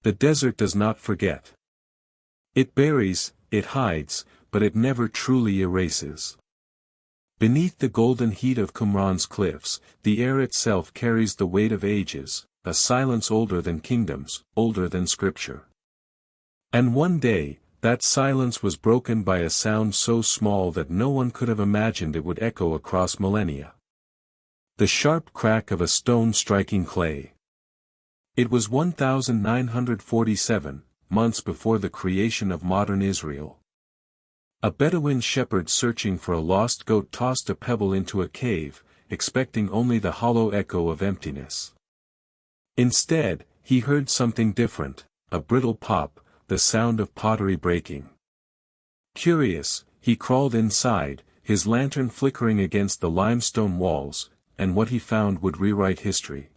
The desert does not forget. It buries, it hides, but it never truly erases. Beneath the golden heat of Qumran's cliffs, the air itself carries the weight of ages, a silence older than kingdoms, older than scripture. And one day, that silence was broken by a sound so small that no one could have imagined it would echo across millennia. The sharp crack of a stone striking clay. It was 1947, months before the creation of modern Israel. A Bedouin shepherd searching for a lost goat tossed a pebble into a cave, expecting only the hollow echo of emptiness. Instead, he heard something different, a brittle pop, the sound of pottery breaking. Curious, he crawled inside, his lantern flickering against the limestone walls, and what he found would rewrite history.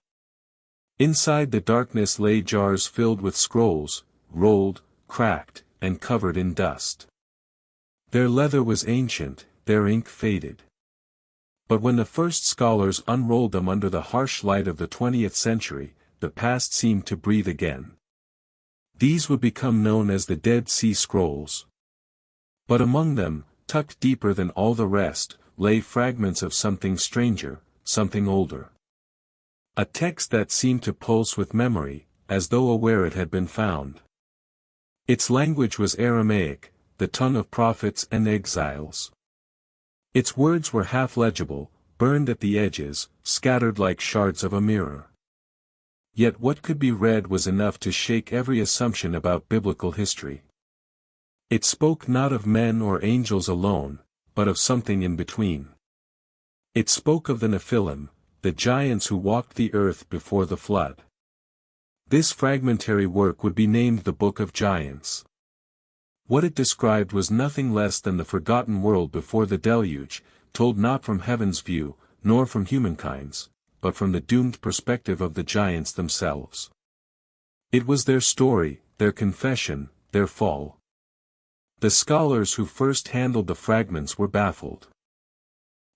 Inside the darkness lay jars filled with scrolls, rolled, cracked, and covered in dust. Their leather was ancient, their ink faded. But when the first scholars unrolled them under the harsh light of the 20th century, the past seemed to breathe again. These would become known as the Dead Sea Scrolls. But among them, tucked deeper than all the rest, lay fragments of something stranger, something older. A text that seemed to pulse with memory, as though aware it had been found. Its language was Aramaic, the tongue of prophets and exiles. Its words were half-legible, burned at the edges, scattered like shards of a mirror. Yet what could be read was enough to shake every assumption about biblical history. It spoke not of men or angels alone, but of something in between. It spoke of the Nephilim, the giants who walked the earth before the flood. This fragmentary work would be named the Book of Giants. What it described was nothing less than the forgotten world before the deluge, told not from heaven's view, nor from humankind's, but from the doomed perspective of the giants themselves. It was their story, their confession, their fall. The scholars who first handled the fragments were baffled.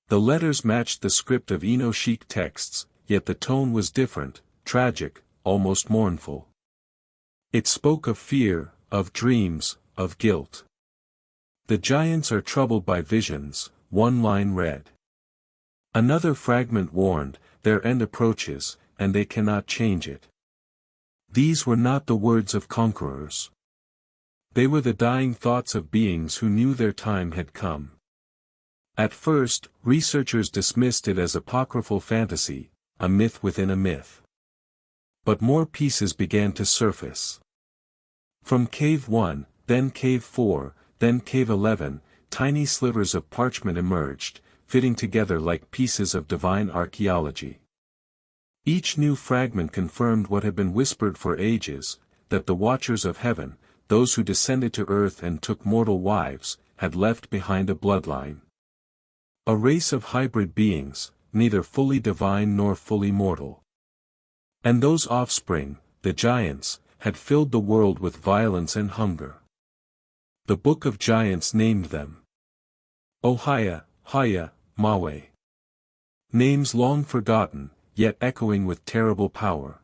The letters matched the script of Enochic texts, yet the tone was different, tragic, almost mournful. It spoke of fear, of dreams, of guilt. The giants are troubled by visions, one line read. Another fragment warned, their end approaches, and they cannot change it. These were not the words of conquerors. They were the dying thoughts of beings who knew their time had come. At first, researchers dismissed it as apocryphal fantasy, a myth within a myth. But more pieces began to surface. From Cave 1, then Cave 4, then Cave 11, tiny slivers of parchment emerged, fitting together like pieces of divine archaeology. Each new fragment confirmed what had been whispered for ages, that the Watchers of Heaven, those who descended to earth and took mortal wives, had left behind a bloodline. A race of hybrid beings, neither fully divine nor fully mortal. And those offspring, the giants, had filled the world with violence and hunger. The Book of Giants named them Ohia, Haya, Mawe. Names long forgotten, yet echoing with terrible power.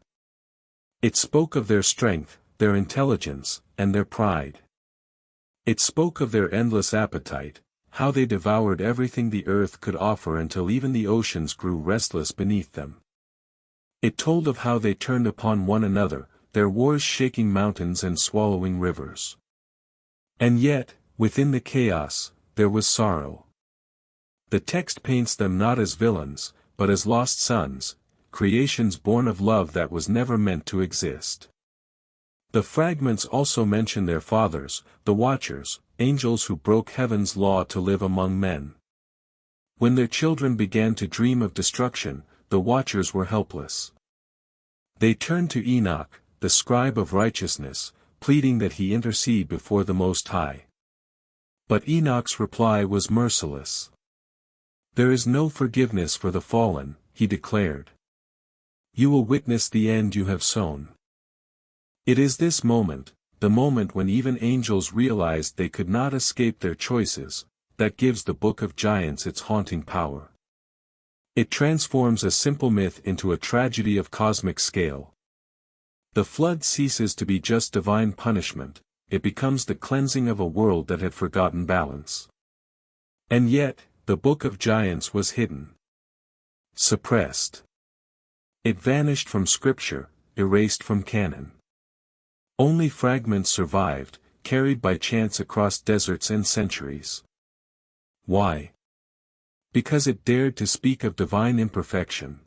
It spoke of their strength, their intelligence, and their pride. It spoke of their endless appetite, how they devoured everything the earth could offer until even the oceans grew restless beneath them. It told of how they turned upon one another, their wars shaking mountains and swallowing rivers. And yet, within the chaos, there was sorrow. The text paints them not as villains, but as lost sons, creations born of love that was never meant to exist. The fragments also mention their fathers, the Watchers, angels who broke heaven's law to live among men. When their children began to dream of destruction, the Watchers were helpless. They turned to Enoch, the scribe of righteousness, pleading that he intercede before the Most High. But Enoch's reply was merciless. There is no forgiveness for the fallen, he declared. You will witness the end you have sown. It is this moment, the moment when even angels realized they could not escape their choices, that gives the Book of Giants its haunting power. It transforms a simple myth into a tragedy of cosmic scale. The flood ceases to be just divine punishment, it becomes the cleansing of a world that had forgotten balance. And yet, the Book of Giants was hidden. Suppressed. It vanished from Scripture, erased from canon. Only fragments survived, carried by chance across deserts and centuries. Why? Because it dared to speak of divine imperfection.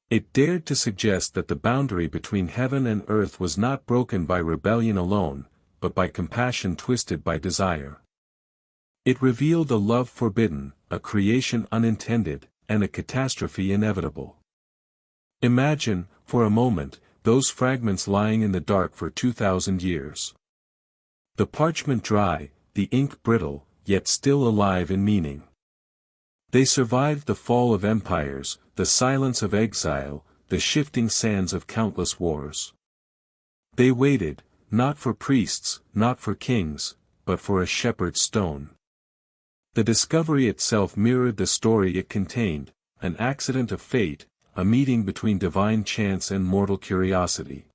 It dared to suggest that the boundary between heaven and earth was not broken by rebellion alone, but by compassion twisted by desire. It revealed a love forbidden, a creation unintended, and a catastrophe inevitable. Imagine, for a moment, those fragments lying in the dark for 2,000 years. The parchment dry, the ink brittle, yet still alive in meaning. They survived the fall of empires, the silence of exile, the shifting sands of countless wars. They waited, not for priests, not for kings, but for a shepherd's stone. The discovery itself mirrored the story it contained, an accident of fate, a meeting between divine chance and mortal curiosity.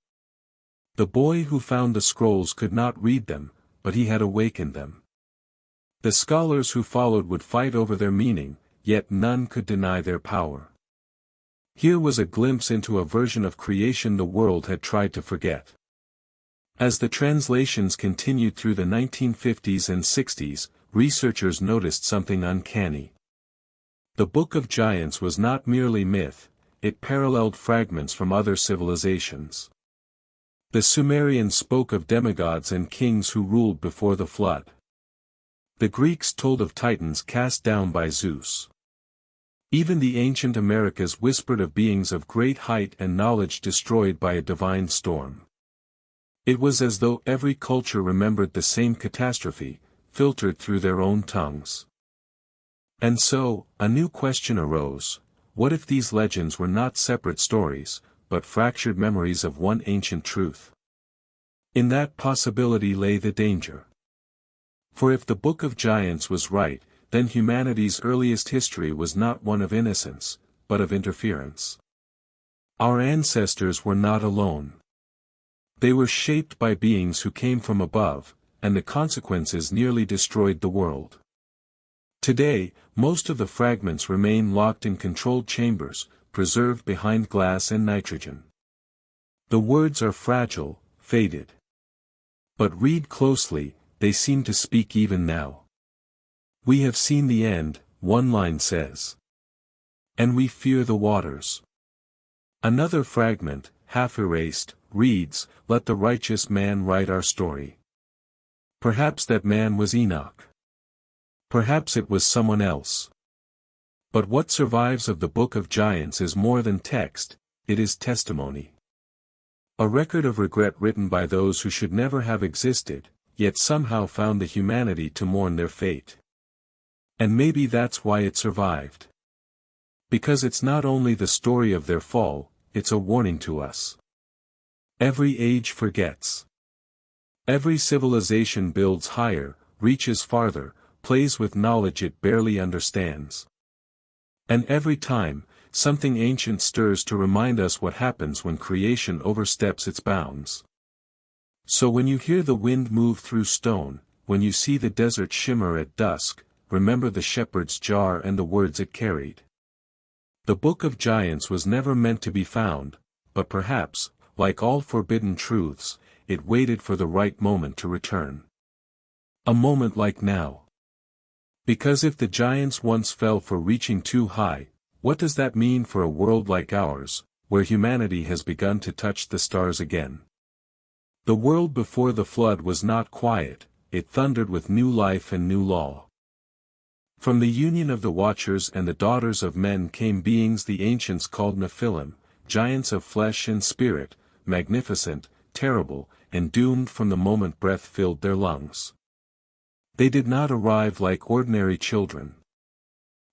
The boy who found the scrolls could not read them, but he had awakened them. The scholars who followed would fight over their meaning, yet none could deny their power. Here was a glimpse into a version of creation the world had tried to forget. As the translations continued through the 1950s and 60s, researchers noticed something uncanny. The Book of Giants was not merely myth, it paralleled fragments from other civilizations. The Sumerians spoke of demigods and kings who ruled before the flood. The Greeks told of titans cast down by Zeus. Even the ancient Americas whispered of beings of great height and knowledge destroyed by a divine storm. It was as though every culture remembered the same catastrophe, filtered through their own tongues. And so, a new question arose: what if these legends were not separate stories, but fractured memories of one ancient truth? In that possibility lay the danger. For if the Book of Giants was right, then humanity's earliest history was not one of innocence, but of interference. Our ancestors were not alone. They were shaped by beings who came from above, and the consequences nearly destroyed the world. Today, most of the fragments remain locked in controlled chambers, preserved behind glass and nitrogen. The words are fragile, faded. But read closely, they seem to speak even now. We have seen the end, one line says. And we fear the waters. Another fragment, half erased, reads, "Let the righteous man write our story." Perhaps that man was Enoch. Perhaps it was someone else. But what survives of the Book of Giants is more than text, it is testimony. A record of regret written by those who should never have existed, yet somehow found the humanity to mourn their fate. And maybe that's why it survived. Because it's not only the story of their fall, it's a warning to us. Every age forgets. Every civilization builds higher, reaches farther, plays with knowledge it barely understands. And every time, something ancient stirs to remind us what happens when creation oversteps its bounds. So when you hear the wind move through stone, when you see the desert shimmer at dusk, remember the shepherd's jar and the words it carried. The Book of Giants was never meant to be found, but perhaps, like all forbidden truths, it waited for the right moment to return. A moment like now. Because if the giants once fell for reaching too high, what does that mean for a world like ours, where humanity has begun to touch the stars again? The world before the flood was not quiet, it thundered with new life and new law. From the union of the Watchers and the daughters of men came beings the ancients called Nephilim, giants of flesh and spirit, magnificent, terrible, and doomed from the moment breath filled their lungs. They did not arrive like ordinary children.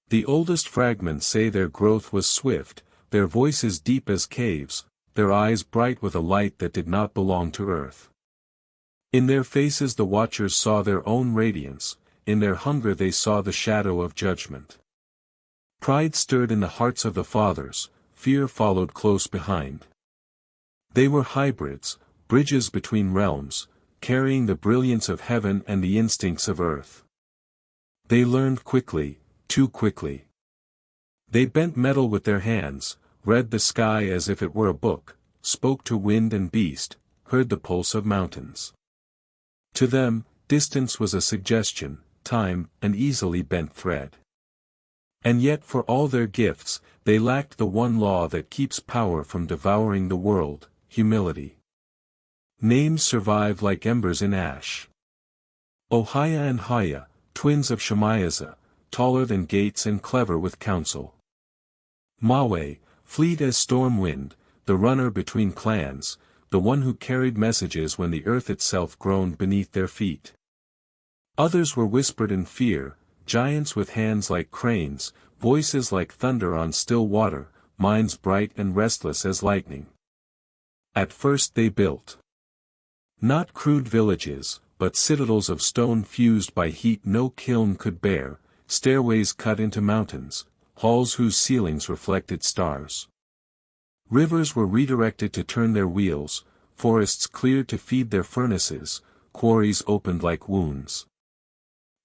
The oldest fragments say their growth was swift, their voices deep as caves, their eyes bright with a light that did not belong to earth. In their faces the Watchers saw their own radiance, in their hunger they saw the shadow of judgment. Pride stirred in the hearts of the fathers, fear followed close behind. They were hybrids, bridges between realms, carrying the brilliance of heaven and the instincts of earth. They learned quickly, too quickly. They bent metal with their hands, read the sky as if it were a book, spoke to wind and beast, heard the pulse of mountains. To them, distance was a suggestion, time, an easily bent thread. And yet for all their gifts, they lacked the one law that keeps power from devouring the world, humility. Names survive like embers in ash. Ohia and Haya, twins of Shemaiah, taller than gates and clever with counsel. Mawe, fleet as storm wind, the runner between clans, the one who carried messages when the earth itself groaned beneath their feet. Others were whispered in fear, giants with hands like cranes, voices like thunder on still water, minds bright and restless as lightning. At first they built not crude villages, but citadels of stone fused by heat no kiln could bear, stairways cut into mountains, halls whose ceilings reflected stars. Rivers were redirected to turn their wheels, forests cleared to feed their furnaces, quarries opened like wounds.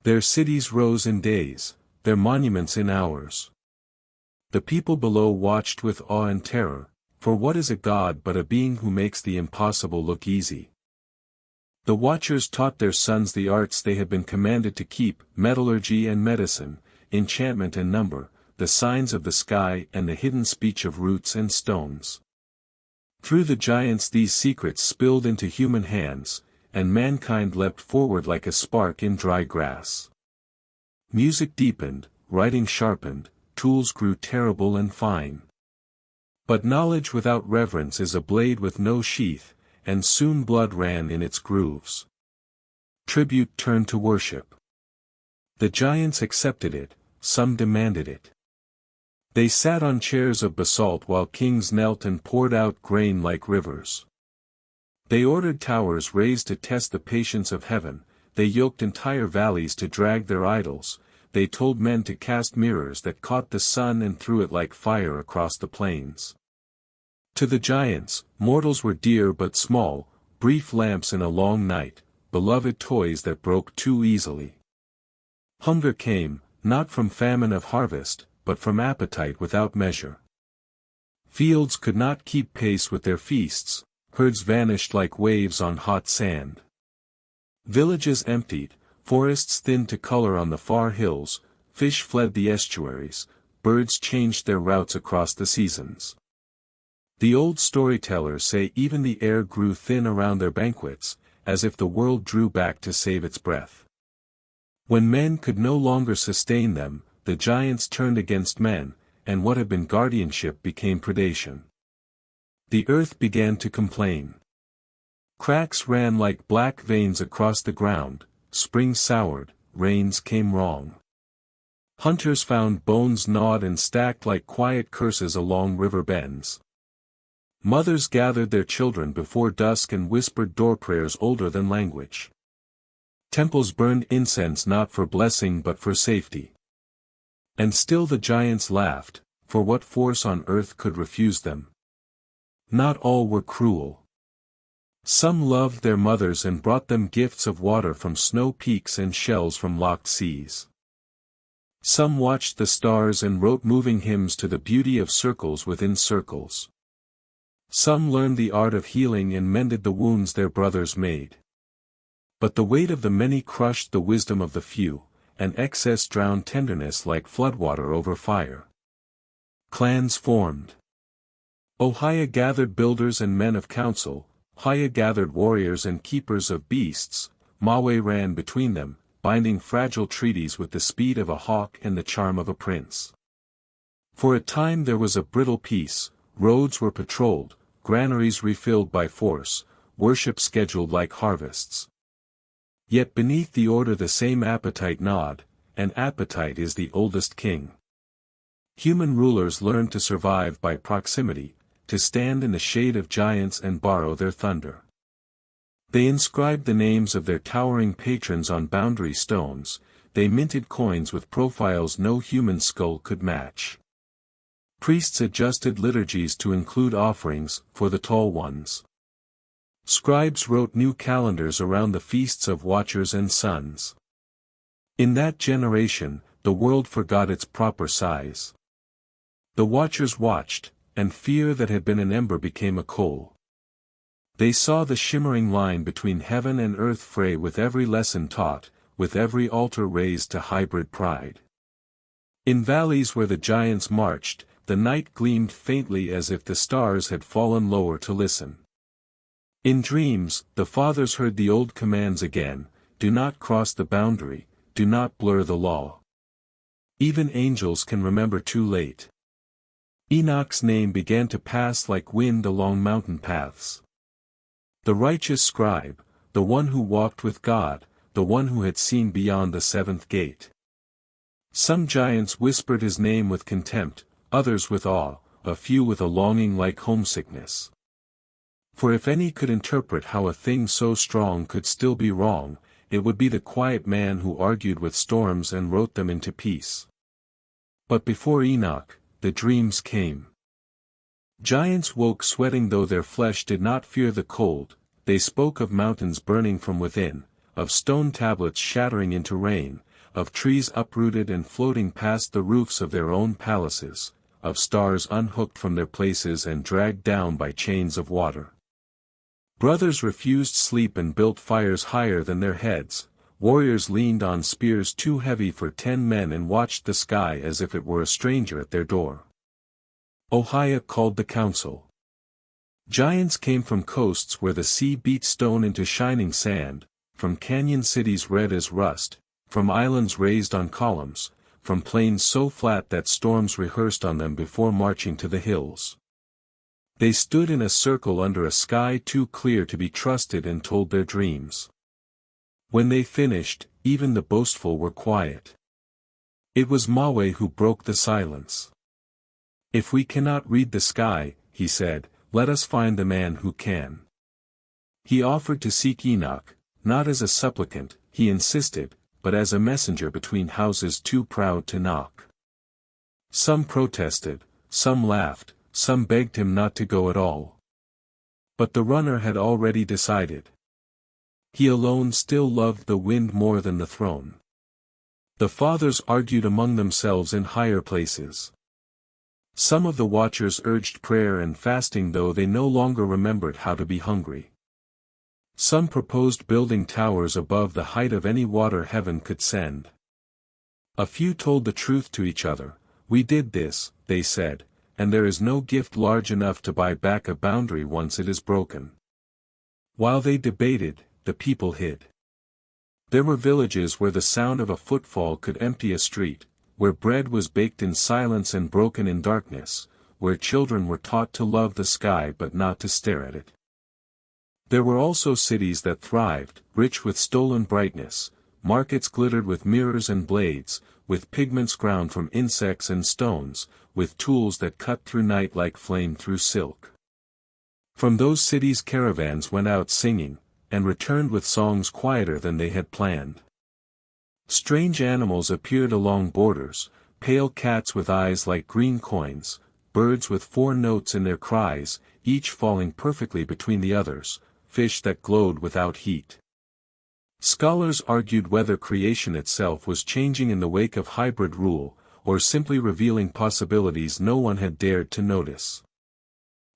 Their cities rose in days, their monuments in hours. The people below watched with awe and terror, for what is a god but a being who makes the impossible look easy? The watchers taught their sons the arts they had been commanded to keep, metallurgy and medicine, enchantment and number, the signs of the sky and the hidden speech of roots and stones. Through the giants these secrets spilled into human hands, and mankind leapt forward like a spark in dry grass. Music deepened, writing sharpened, tools grew terrible and fine. But knowledge without reverence is a blade with no sheath, and soon blood ran in its grooves. Tribute turned to worship. The giants accepted it, some demanded it. They sat on chairs of basalt while kings knelt and poured out grain like rivers. They ordered towers raised to test the patience of heaven, they yoked entire valleys to drag their idols, they told men to cast mirrors that caught the sun and threw it like fire across the plains. To the giants, mortals were dear but small, brief lamps in a long night, beloved toys that broke too easily. Hunger came, not from famine of harvest, but from appetite without measure. Fields could not keep pace with their feasts, herds vanished like waves on hot sand. Villages emptied, forests thinned to color on the far hills, fish fled the estuaries, birds changed their routes across the seasons. The old storytellers say even the air grew thin around their banquets, as if the world drew back to save its breath. When men could no longer sustain them, the giants turned against men, and what had been guardianship became predation. The earth began to complain. Cracks ran like black veins across the ground, spring soured, rains came wrong. Hunters found bones gnawed and stacked like quiet curses along river bends. Mothers gathered their children before dusk and whispered door prayers older than language. Temples burned incense not for blessing but for safety. And still the giants laughed, for what force on earth could refuse them? Not all were cruel. Some loved their mothers and brought them gifts of water from snow peaks and shells from locked seas. Some watched the stars and wrote moving hymns to the beauty of circles within circles. Some learned the art of healing and mended the wounds their brothers made. But the weight of the many crushed the wisdom of the few, and excess drowned tenderness like floodwater over fire. Clans formed. Ohia gathered builders and men of counsel, Haya gathered warriors and keepers of beasts, Mawe ran between them, binding fragile treaties with the speed of a hawk and the charm of a prince. For a time there was a brittle peace, roads were patrolled, granaries refilled by force, worship scheduled like harvests. Yet beneath the order the same appetite gnawed, and appetite is the oldest king. Human rulers learned to survive by proximity, to stand in the shade of giants and borrow their thunder. They inscribed the names of their towering patrons on boundary stones, they minted coins with profiles no human skull could match. Priests adjusted liturgies to include offerings for the tall ones. Scribes wrote new calendars around the feasts of watchers and suns. In that generation, the world forgot its proper size. The watchers watched, and fear that had been an ember became a coal. They saw the shimmering line between heaven and earth fray with every lesson taught, with every altar raised to hybrid pride. In valleys where the giants marched, the night gleamed faintly as if the stars had fallen lower to listen. In dreams, the fathers heard the old commands again: do not cross the boundary, do not blur the law. Even angels can remember too late. Enoch's name began to pass like wind along mountain paths. The righteous scribe, the one who walked with God, the one who had seen beyond the seventh gate. Some giants whispered his name with contempt, others with awe, a few with a longing like homesickness. For if any could interpret how a thing so strong could still be wrong, it would be the quiet man who argued with storms and wrote them into peace. But before Enoch, the dreams came. Giants woke sweating though their flesh did not fear the cold. They spoke of mountains burning from within, of stone tablets shattering into rain, of trees uprooted and floating past the roofs of their own palaces, of stars unhooked from their places and dragged down by chains of water. Brothers refused sleep and built fires higher than their heads. Warriors leaned on spears too heavy for 10 men and watched the sky as if it were a stranger at their door. Ohia called the council. Giants came from coasts where the sea beat stone into shining sand, from canyon cities red as rust, from islands raised on columns, from plains so flat that storms rehearsed on them before marching to the hills. They stood in a circle under a sky too clear to be trusted and told their dreams. When they finished, even the boastful were quiet. It was Maweh who broke the silence. If we cannot read the sky, he said, let us find the man who can. He offered to seek Enoch, not as a supplicant, he insisted, but as a messenger between houses too proud to knock. Some protested, some laughed, some begged him not to go at all. But the runner had already decided. He alone still loved the wind more than the throne. The fathers argued among themselves in higher places. Some of the watchers urged prayer and fasting though they no longer remembered how to be hungry. Some proposed building towers above the height of any water heaven could send. A few told the truth to each other. We did this, they said, and there is no gift large enough to buy back a boundary once it is broken. While they debated, the people hid. There were villages where the sound of a footfall could empty a street, where bread was baked in silence and broken in darkness, where children were taught to love the sky but not to stare at it. There were also cities that thrived, rich with stolen brightness, markets glittered with mirrors and blades, with pigments ground from insects and stones, with tools that cut through night like flame through silk. From those cities caravans went out singing, and returned with songs quieter than they had planned. Strange animals appeared along borders, pale cats with eyes like green coins, birds with 4 notes in their cries, each falling perfectly between the others, fish that glowed without heat. Scholars argued whether creation itself was changing in the wake of hybrid rule, or simply revealing possibilities no one had dared to notice.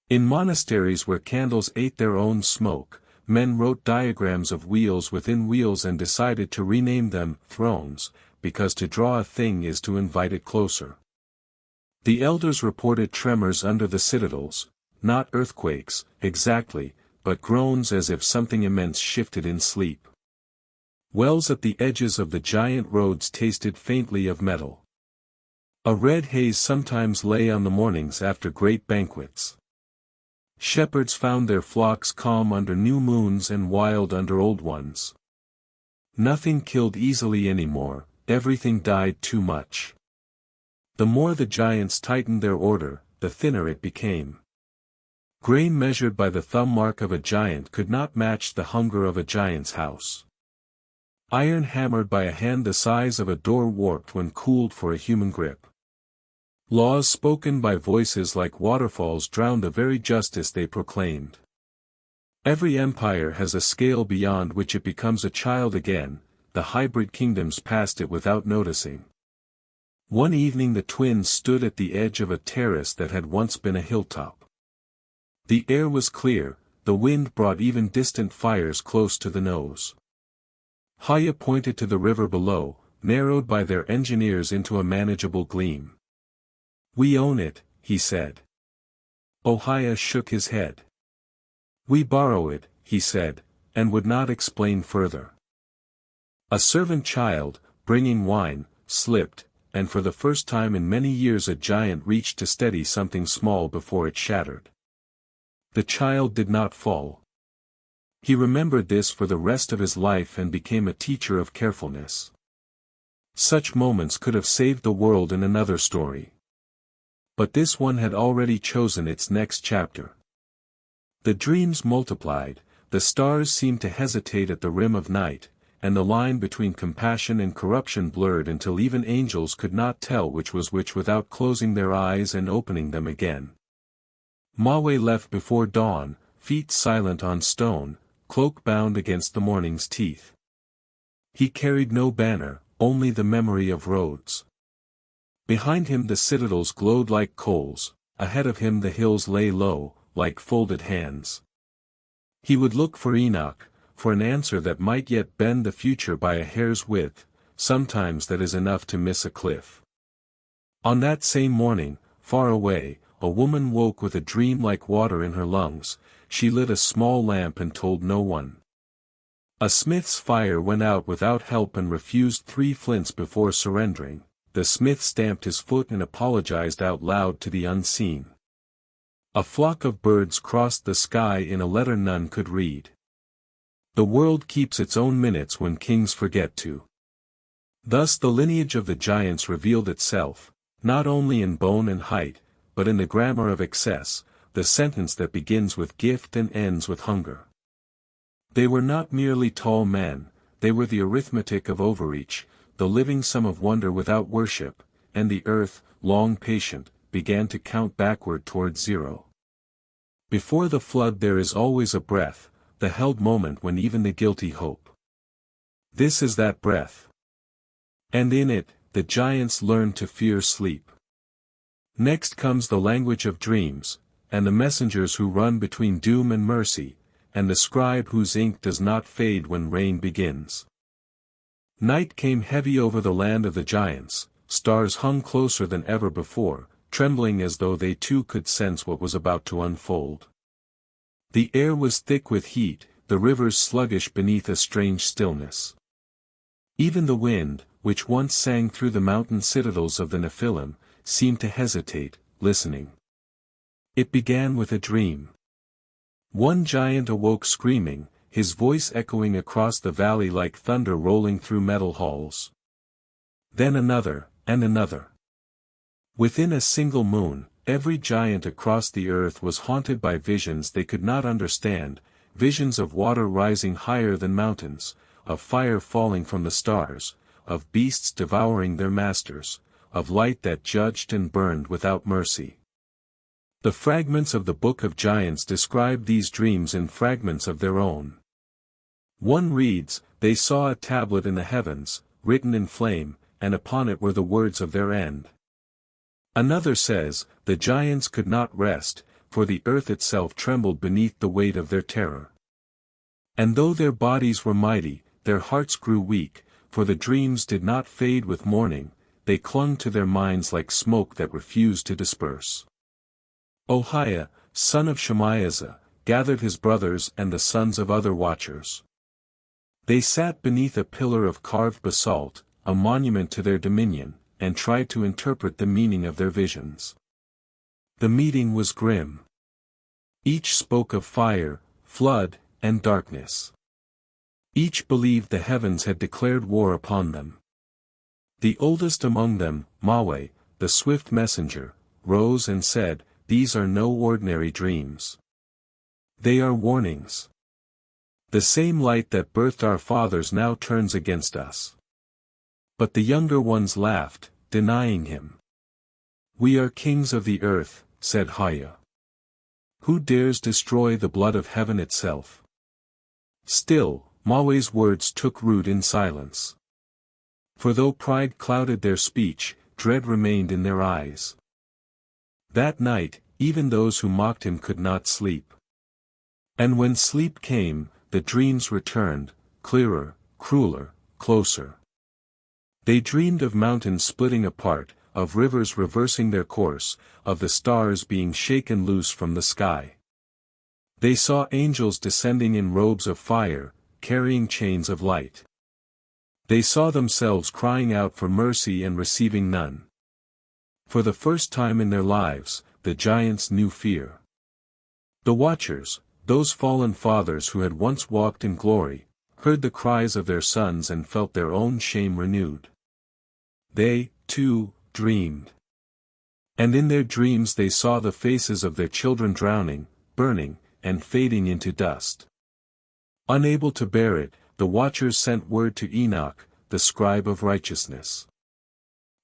In monasteries where candles ate their own smoke, men wrote diagrams of wheels within wheels and decided to rename them thrones, because to draw a thing is to invite it closer. The elders reported tremors under the citadels, not earthquakes, exactly, but groans as if something immense shifted in sleep. Wells at the edges of the giant roads tasted faintly of metal. A red haze sometimes lay on the mornings after great banquets. Shepherds found their flocks calm under new moons and wild under old ones. Nothing killed easily anymore, everything died too much. The more the giants tightened their order, the thinner it became. Grain measured by the thumb mark of a giant could not match the hunger of a giant's house. Iron hammered by a hand the size of a door warped when cooled for a human grip. Laws spoken by voices like waterfalls drown the very justice they proclaimed. Every empire has a scale beyond which it becomes a child again, the hybrid kingdoms passed it without noticing. One evening the twins stood at the edge of a terrace that had once been a hilltop. The air was clear, the wind brought even distant fires close to the nose. Haya pointed to the river below, narrowed by their engineers into a manageable gleam. "We own it," he said. Ohaya shook his head. "We borrow it," he said, and would not explain further. A servant child, bringing wine, slipped, and for the first time in many years a giant reached to steady something small before it shattered. The child did not fall. He remembered this for the rest of his life and became a teacher of carefulness. Such moments could have saved the world in another story. But this one had already chosen its next chapter. The dreams multiplied, the stars seemed to hesitate at the rim of night, and the line between compassion and corruption blurred until even angels could not tell which was which without closing their eyes and opening them again. Mawe left before dawn, feet silent on stone, cloak bound against the morning's teeth. He carried no banner, only the memory of roads. Behind him the citadels glowed like coals, ahead of him the hills lay low, like folded hands. He would look for Enoch, for an answer that might yet bend the future by a hair's width, sometimes that is enough to miss a cliff. On that same morning, far away, a woman woke with a dream like water in her lungs. She lit a small lamp and told no one. A smith's fire went out without help and refused 3 flints before surrendering. The smith stamped his foot and apologized out loud to the unseen. A flock of birds crossed the sky in a letter none could read. The world keeps its own minutes when kings forget to. Thus the lineage of the giants revealed itself, not only in bone and height, but in the grammar of excess, the sentence that begins with gift and ends with hunger. They were not merely tall men, they were the arithmetic of overreach, the living sum of wonder without worship, and the earth, long patient, began to count backward towards zero. Before the flood there is always a breath, the held moment when even the guilty hope. This is that breath. And in it, the giants learn to fear sleep. Next comes the language of dreams, and the messengers who run between doom and mercy, and the scribe whose ink does not fade when rain begins. Night came heavy over the land of the giants, stars hung closer than ever before, trembling as though they too could sense what was about to unfold. The air was thick with heat, the rivers sluggish beneath a strange stillness. Even the wind, which once sang through the mountain citadels of the Nephilim, seemed to hesitate, listening. It began with a dream. One giant awoke screaming, his voice echoing across the valley like thunder rolling through metal halls. Then another, and another. Within a single moon, every giant across the earth was haunted by visions they could not understand, visions of water rising higher than mountains, of fire falling from the stars, of beasts devouring their masters, of light that judged and burned without mercy. The fragments of the Book of Giants describe these dreams in fragments of their own. One reads, "They saw a tablet in the heavens, written in flame, and upon it were the words of their end." Another says, "The giants could not rest, for the earth itself trembled beneath the weight of their terror. And though their bodies were mighty, their hearts grew weak, for the dreams did not fade with morning, they clung to their minds like smoke that refused to disperse." Ohia, son of Shemaiah, gathered his brothers and the sons of other watchers. They sat beneath a pillar of carved basalt, a monument to their dominion, and tried to interpret the meaning of their visions. The meeting was grim. Each spoke of fire, flood, and darkness. Each believed the heavens had declared war upon them. The oldest among them, Mawe, the swift messenger, rose and said, "These are no ordinary dreams. They are warnings. The same light that birthed our fathers now turns against us." But the younger ones laughed, denying him. "We are kings of the earth," said Haya. "Who dares destroy the blood of heaven itself?" Still, Mawe's words took root in silence. For though pride clouded their speech, dread remained in their eyes. That night, even those who mocked him could not sleep. And when sleep came, the dreams returned, clearer, crueler, closer. They dreamed of mountains splitting apart, of rivers reversing their course, of the stars being shaken loose from the sky. They saw angels descending in robes of fire, carrying chains of light. They saw themselves crying out for mercy and receiving none. For the first time in their lives, the giants knew fear. The Watchers, those fallen fathers who had once walked in glory, heard the cries of their sons and felt their own shame renewed. They, too, dreamed. And in their dreams they saw the faces of their children drowning, burning, and fading into dust. Unable to bear it, the Watchers sent word to Enoch, the scribe of righteousness.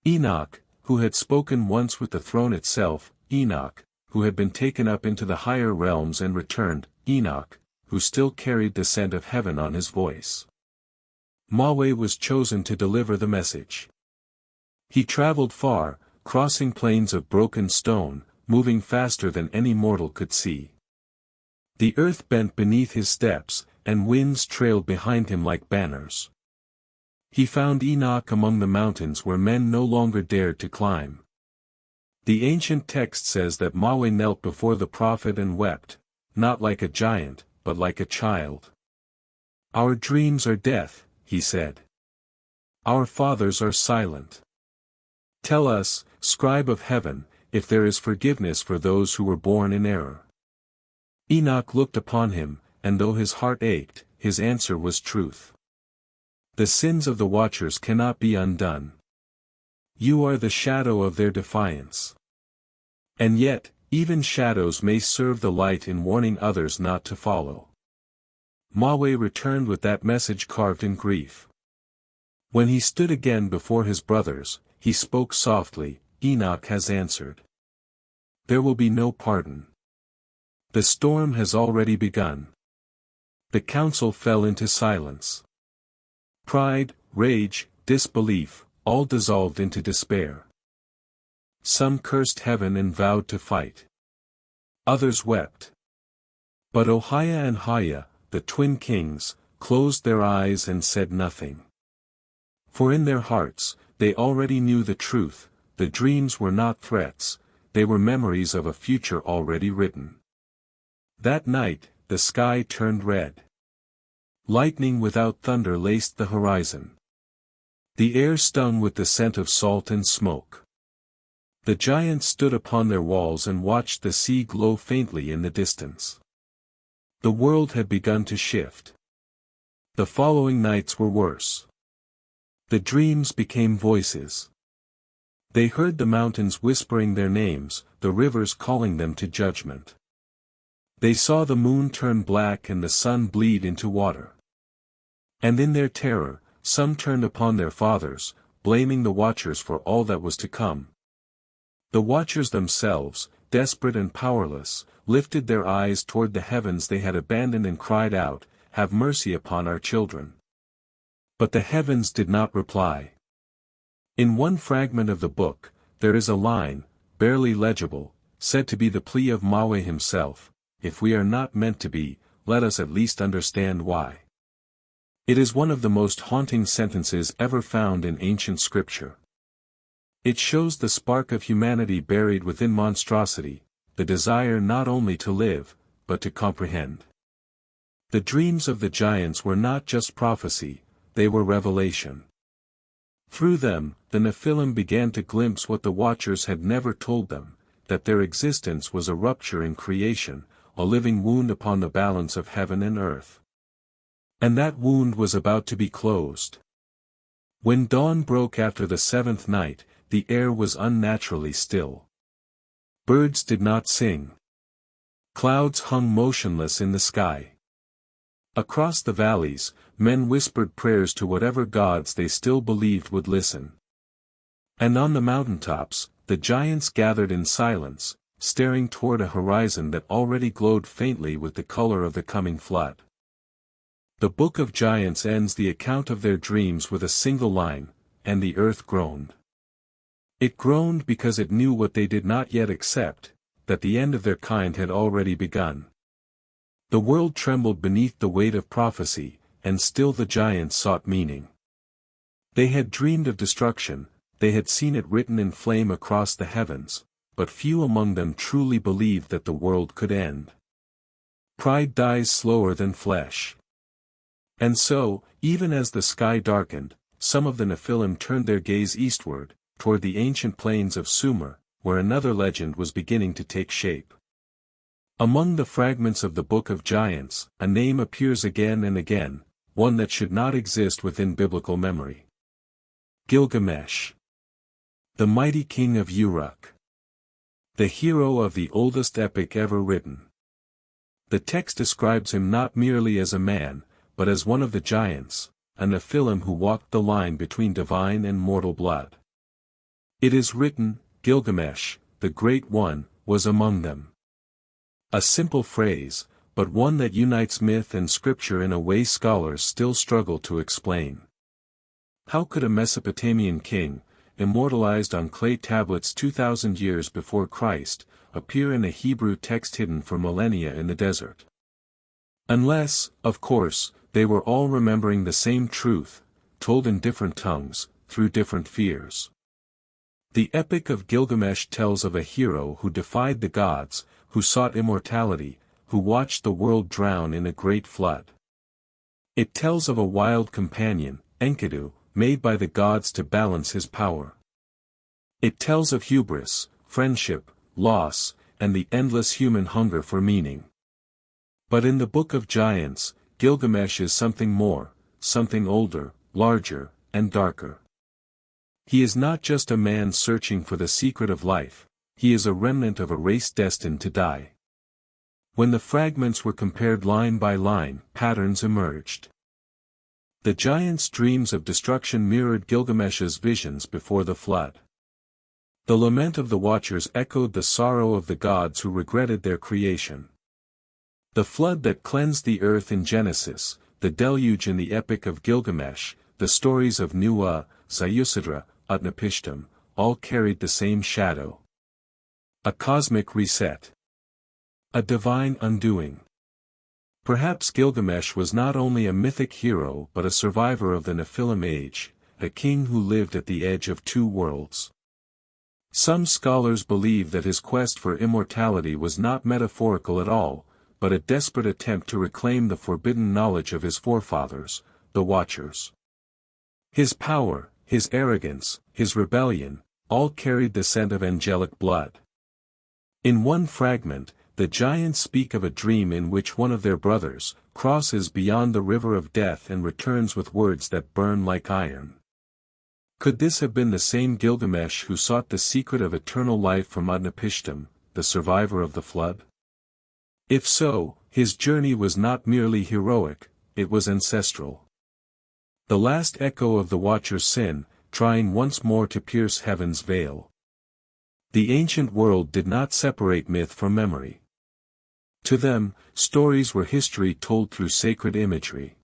Enoch, who had spoken once with the throne itself, Enoch, who had been taken up into the higher realms and returned, Enoch, who still carried the scent of heaven on his voice. Mawe was chosen to deliver the message. He traveled far, crossing plains of broken stone, moving faster than any mortal could see. The earth bent beneath his steps, and winds trailed behind him like banners. He found Enoch among the mountains where men no longer dared to climb. The ancient text says that Mawe knelt before the prophet and wept, not like a giant, but like a child. "Our dreams are death," he said. "Our fathers are silent. Tell us, scribe of heaven, if there is forgiveness for those who were born in error." Enoch looked upon him, and though his heart ached, his answer was truth. "The sins of the Watchers cannot be undone. You are the shadow of their defiance. And yet, even shadows may serve the light in warning others not to follow." Mawe returned with that message carved in grief. When he stood again before his brothers, he spoke softly, "Enoch has answered. There will be no pardon. The storm has already begun." The council fell into silence. Pride, rage, disbelief, all dissolved into despair. Some cursed heaven and vowed to fight. Others wept. But Ohia and Haya, the twin kings, closed their eyes and said nothing. For in their hearts, they already knew the truth. The dreams were not threats, they were memories of a future already written. That night, the sky turned red. Lightning without thunder laced the horizon. The air stung with the scent of salt and smoke. The giants stood upon their walls and watched the sea glow faintly in the distance. The world had begun to shift. The following nights were worse. The dreams became voices. They heard the mountains whispering their names, the rivers calling them to judgment. They saw the moon turn black and the sun bleed into water. And in their terror, some turned upon their fathers, blaming the Watchers for all that was to come. The Watchers themselves, desperate and powerless, lifted their eyes toward the heavens they had abandoned and cried out, "Have mercy upon our children." But the heavens did not reply. In one fragment of the book, there is a line, barely legible, said to be the plea of Mawe himself, "If we are not meant to be, let us at least understand why." It is one of the most haunting sentences ever found in ancient scripture. It shows the spark of humanity buried within monstrosity, the desire not only to live, but to comprehend. The dreams of the giants were not just prophecy, they were revelation. Through them, the Nephilim began to glimpse what the Watchers had never told them, that their existence was a rupture in creation, a living wound upon the balance of heaven and earth. And that wound was about to be closed. When dawn broke after the seventh night, the air was unnaturally still. Birds did not sing. Clouds hung motionless in the sky. Across the valleys, men whispered prayers to whatever gods they still believed would listen. And on the mountaintops, the giants gathered in silence, staring toward a horizon that already glowed faintly with the color of the coming flood. The Book of Giants ends the account of their dreams with a single line, "And the earth groaned." It groaned because it knew what they did not yet accept, that the end of their kind had already begun. The world trembled beneath the weight of prophecy, and still the giants sought meaning. They had dreamed of destruction, they had seen it written in flame across the heavens, but few among them truly believed that the world could end. Pride dies slower than flesh. And so, even as the sky darkened, some of the Nephilim turned their gaze eastward, toward the ancient plains of Sumer, where another legend was beginning to take shape. Among the fragments of the Book of Giants, a name appears again and again, one that should not exist within biblical memory. Gilgamesh. The mighty king of Uruk. The hero of the oldest epic ever written. The text describes him not merely as a man, but as one of the giants, a Nephilim who walked the line between divine and mortal blood. It is written, Gilgamesh, the Great One, was among them. A simple phrase, but one that unites myth and scripture in a way scholars still struggle to explain. How could a Mesopotamian king, immortalized on clay tablets 2,000 years before Christ, appear in a Hebrew text hidden for millennia in the desert? Unless, of course, they were all remembering the same truth, told in different tongues, through different fears. The Epic of Gilgamesh tells of a hero who defied the gods, who sought immortality, who watched the world drown in a great flood. It tells of a wild companion, Enkidu, made by the gods to balance his power. It tells of hubris, friendship, loss, and the endless human hunger for meaning. But in the Book of Giants, Gilgamesh is something more, something older, larger, and darker. He is not just a man searching for the secret of life, he is a remnant of a race destined to die. When the fragments were compared line by line, patterns emerged. The giants' dreams of destruction mirrored Gilgamesh's visions before the flood. The lament of the watchers echoed the sorrow of the gods who regretted their creation. The flood that cleansed the earth in Genesis, the deluge in the Epic of Gilgamesh, the stories of Nuah, Ziusudra, Utnapishtim, all carried the same shadow. A cosmic reset. A divine undoing. Perhaps Gilgamesh was not only a mythic hero but a survivor of the Nephilim age, a king who lived at the edge of two worlds. Some scholars believe that his quest for immortality was not metaphorical at all, but a desperate attempt to reclaim the forbidden knowledge of his forefathers, the Watchers. His power, his arrogance, his rebellion, all carried the scent of angelic blood. In one fragment, the giants speak of a dream in which one of their brothers crosses beyond the river of death and returns with words that burn like iron. Could this have been the same Gilgamesh who sought the secret of eternal life from Utnapishtim, the survivor of the flood? If so, his journey was not merely heroic, it was ancestral. The last echo of the Watcher's sin, trying once more to pierce heaven's veil. The ancient world did not separate myth from memory. To them, stories were history told through sacred imagery.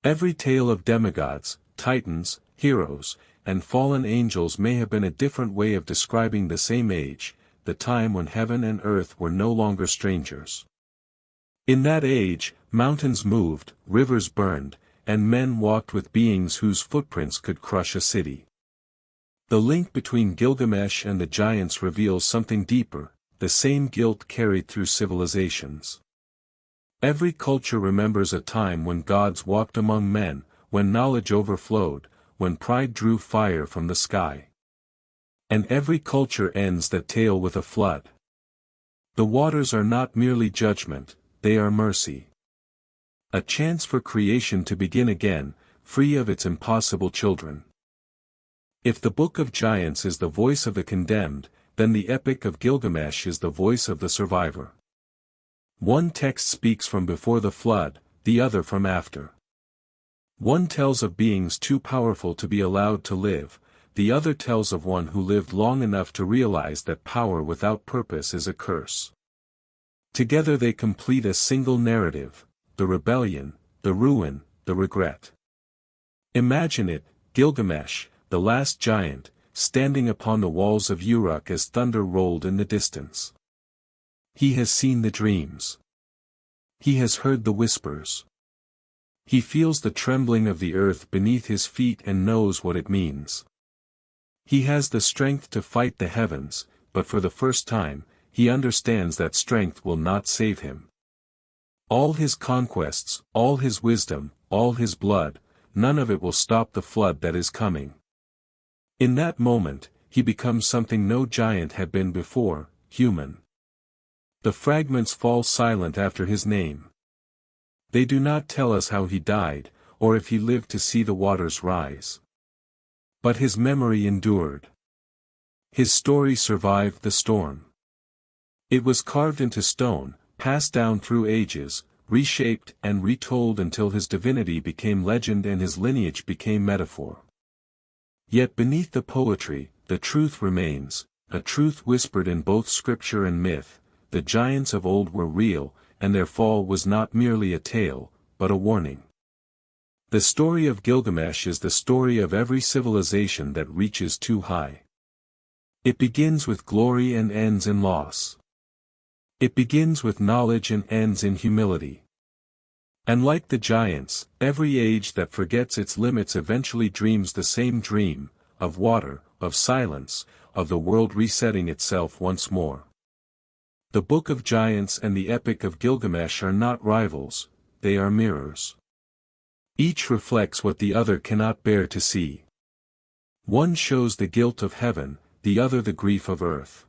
Every tale of demigods, titans, heroes, and fallen angels may have been a different way of describing the same age, the time when heaven and earth were no longer strangers. In that age, mountains moved, rivers burned, and men walked with beings whose footprints could crush a city. The link between Gilgamesh and the giants reveals something deeper, the same guilt carried through civilizations. Every culture remembers a time when gods walked among men, when knowledge overflowed, when pride drew fire from the sky. And every culture ends that tale with a flood. The waters are not merely judgment, they are mercy. A chance for creation to begin again, free of its impossible children. If the Book of Giants is the voice of the condemned, then the Epic of Gilgamesh is the voice of the survivor. One text speaks from before the flood, the other from after. One tells of beings too powerful to be allowed to live, the other tells of one who lived long enough to realize that power without purpose is a curse. Together they complete a single narrative: the rebellion, the ruin, the regret. Imagine it, Gilgamesh, the last giant, standing upon the walls of Uruk as thunder rolled in the distance. He has seen the dreams. He has heard the whispers. He feels the trembling of the earth beneath his feet and knows what it means. He has the strength to fight the heavens, but for the first time, he understands that strength will not save him. All his conquests, all his wisdom, all his blood, none of it will stop the flood that is coming. In that moment, he becomes something no giant had been before: human. The fragments fall silent after his name. They do not tell us how he died, or if he lived to see the waters rise. But his memory endured. His story survived the storm. It was carved into stone, passed down through ages, reshaped and retold until his divinity became legend and his lineage became metaphor. Yet beneath the poetry, the truth remains, a truth whispered in both scripture and myth: the giants of old were real, and their fall was not merely a tale, but a warning. The story of Gilgamesh is the story of every civilization that reaches too high. It begins with glory and ends in loss. It begins with knowledge and ends in humility. And like the giants, every age that forgets its limits eventually dreams the same dream: of water, of silence, of the world resetting itself once more. The Book of Giants and the Epic of Gilgamesh are not rivals, they are mirrors. Each reflects what the other cannot bear to see. One shows the guilt of heaven, the other the grief of earth.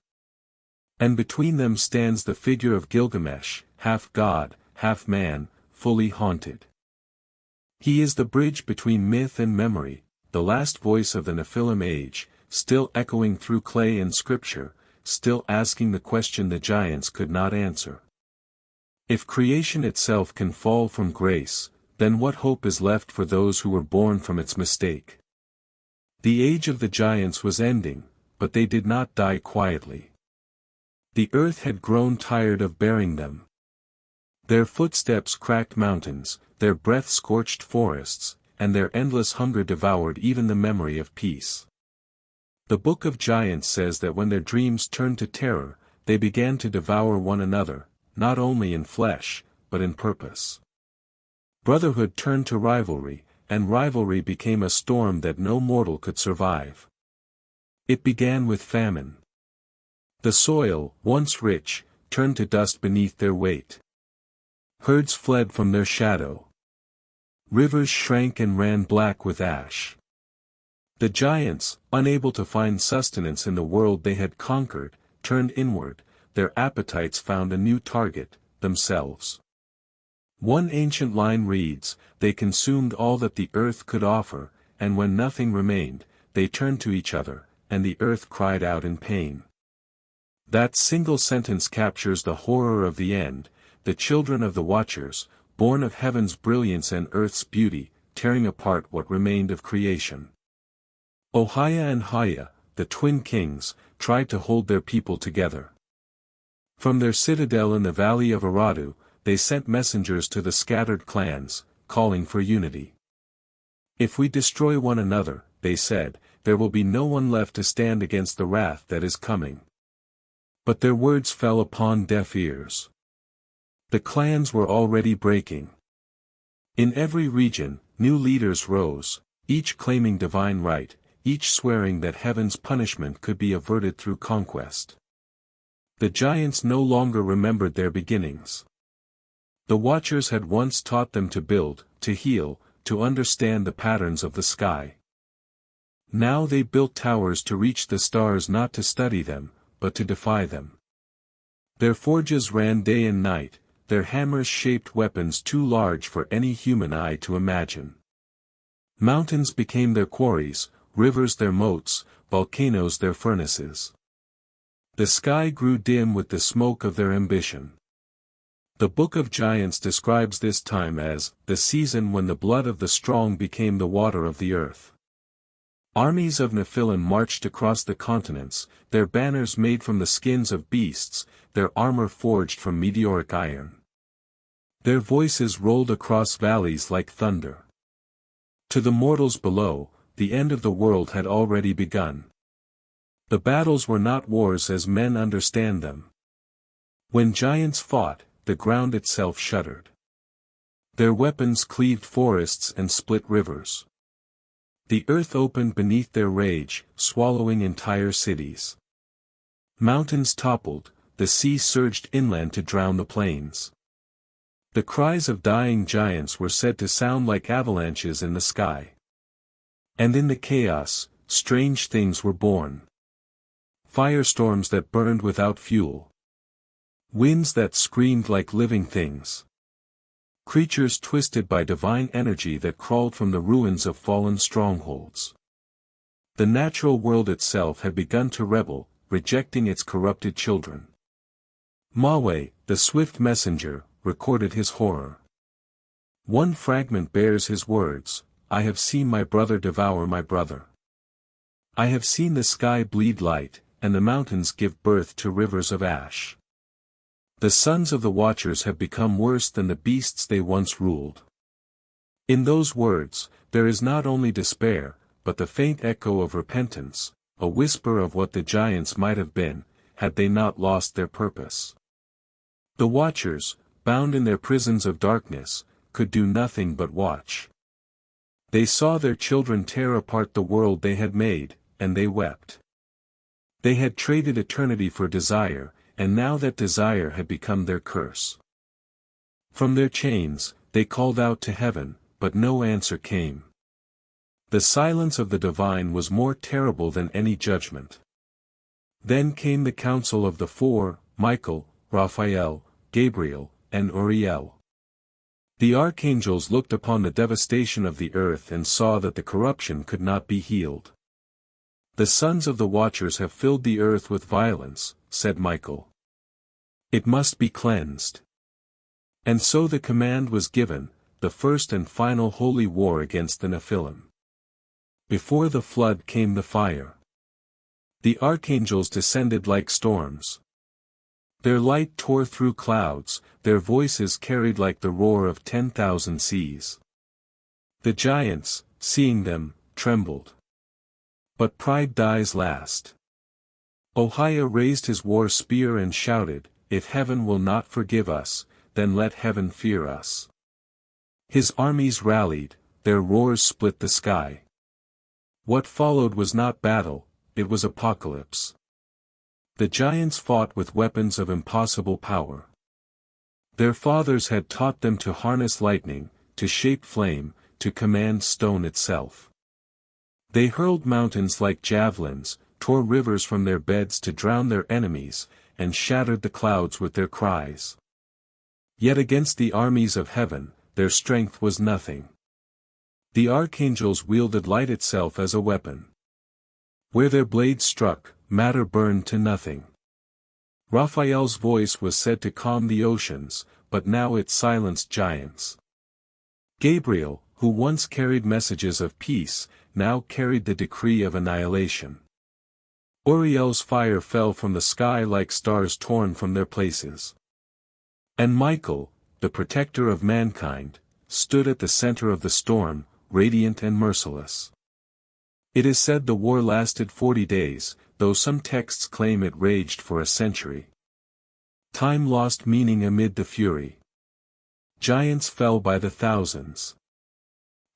And between them stands the figure of Gilgamesh, half god, half man, fully haunted. He is the bridge between myth and memory, the last voice of the Nephilim age, still echoing through clay and scripture, still asking the question the giants could not answer. If creation itself can fall from grace, then what hope is left for those who were born from its mistake? The age of the giants was ending, but they did not die quietly. The earth had grown tired of bearing them. Their footsteps cracked mountains, their breath scorched forests, and their endless hunger devoured even the memory of peace. The Book of Giants says that when their dreams turned to terror, they began to devour one another, not only in flesh, but in purpose. Brotherhood turned to rivalry, and rivalry became a storm that no mortal could survive. It began with famine. The soil, once rich, turned to dust beneath their weight. Herds fled from their shadow. Rivers shrank and ran black with ash. The giants, unable to find sustenance in the world they had conquered, turned inward. Their appetites found a new target: themselves. One ancient line reads, "They consumed all that the earth could offer, and when nothing remained, they turned to each other, and the earth cried out in pain." That single sentence captures the horror of the end: the children of the Watchers, born of heaven's brilliance and earth's beauty, tearing apart what remained of creation. Ohia and Haya, the twin kings, tried to hold their people together. From their citadel in the valley of Aradu, they sent messengers to the scattered clans, calling for unity. "If we destroy one another," they said, "there will be no one left to stand against the wrath that is coming." But their words fell upon deaf ears. The clans were already breaking. In every region, new leaders rose, each claiming divine right, each swearing that heaven's punishment could be averted through conquest. The giants no longer remembered their beginnings. The Watchers had once taught them to build, to heal, to understand the patterns of the sky. Now they built towers to reach the stars, not to study them, but to defy them. Their forges ran day and night, their hammers shaped weapons too large for any human eye to imagine. Mountains became their quarries, rivers their moats, volcanoes their furnaces. The sky grew dim with the smoke of their ambition. The Book of Giants describes this time as the season when the blood of the strong became the water of the earth. Armies of Nephilim marched across the continents, their banners made from the skins of beasts, their armor forged from meteoric iron. Their voices rolled across valleys like thunder. To the mortals below, the end of the world had already begun. The battles were not wars as men understand them. When giants fought, the ground itself shuddered. Their weapons cleaved forests and split rivers. The earth opened beneath their rage, swallowing entire cities. Mountains toppled, the sea surged inland to drown the plains. The cries of dying giants were said to sound like avalanches in the sky. And in the chaos, strange things were born. Firestorms that burned without fuel. Winds that screamed like living things. Creatures twisted by divine energy that crawled from the ruins of fallen strongholds. The natural world itself had begun to rebel, rejecting its corrupted children. Maweh, the swift messenger, recorded his horror. One fragment bears his words, "I have seen my brother devour my brother. I have seen the sky bleed light, and the mountains give birth to rivers of ash. The sons of the Watchers have become worse than the beasts they once ruled." In those words, there is not only despair, but the faint echo of repentance, a whisper of what the giants might have been, had they not lost their purpose. The Watchers, bound in their prisons of darkness, could do nothing but watch. They saw their children tear apart the world they had made, and they wept. They had traded eternity for desire, and now that desire had become their curse. From their chains, they called out to heaven, but no answer came. The silence of the divine was more terrible than any judgment. Then came the council of the four, Michael, Raphael, Gabriel, and Uriel. The archangels looked upon the devastation of the earth and saw that the corruption could not be healed. "The sons of the Watchers have filled the earth with violence," said Michael. "It must be cleansed." And so the command was given, the first and final holy war against the Nephilim. Before the flood came the fire. The archangels descended like storms. Their light tore through clouds, their voices carried like the roar of 10,000 seas. The giants, seeing them, trembled. But pride dies last. Ohiah raised his war spear and shouted, "If heaven will not forgive us, then let heaven fear us." His armies rallied, their roars split the sky. What followed was not battle, it was apocalypse. The giants fought with weapons of impossible power. Their fathers had taught them to harness lightning, to shape flame, to command stone itself. They hurled mountains like javelins, tore rivers from their beds to drown their enemies, and shattered the clouds with their cries. Yet against the armies of heaven, their strength was nothing. The archangels wielded light itself as a weapon. Where their blades struck, matter burned to nothing. Raphael's voice was said to calm the oceans, but now it silenced giants. Gabriel, who once carried messages of peace, now carried the decree of annihilation. Uriel's fire fell from the sky like stars torn from their places. And Michael, the protector of mankind, stood at the center of the storm, radiant and merciless. It is said the war lasted 40 days, though some texts claim it raged for a century. Time lost meaning amid the fury. Giants fell by the thousands.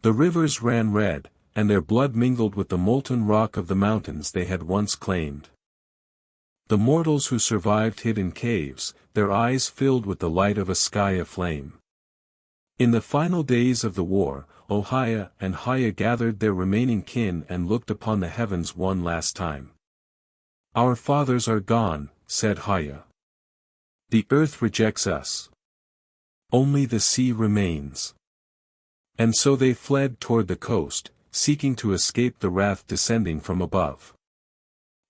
The rivers ran red, and their blood mingled with the molten rock of the mountains they had once claimed. The mortals who survived hid in caves, their eyes filled with the light of a sky aflame. In the final days of the war, Ohiah and Hiah gathered their remaining kin and looked upon the heavens one last time. "Our fathers are gone," said Hiah. "The earth rejects us. Only the sea remains." And so they fled toward the coast, seeking to escape the wrath descending from above.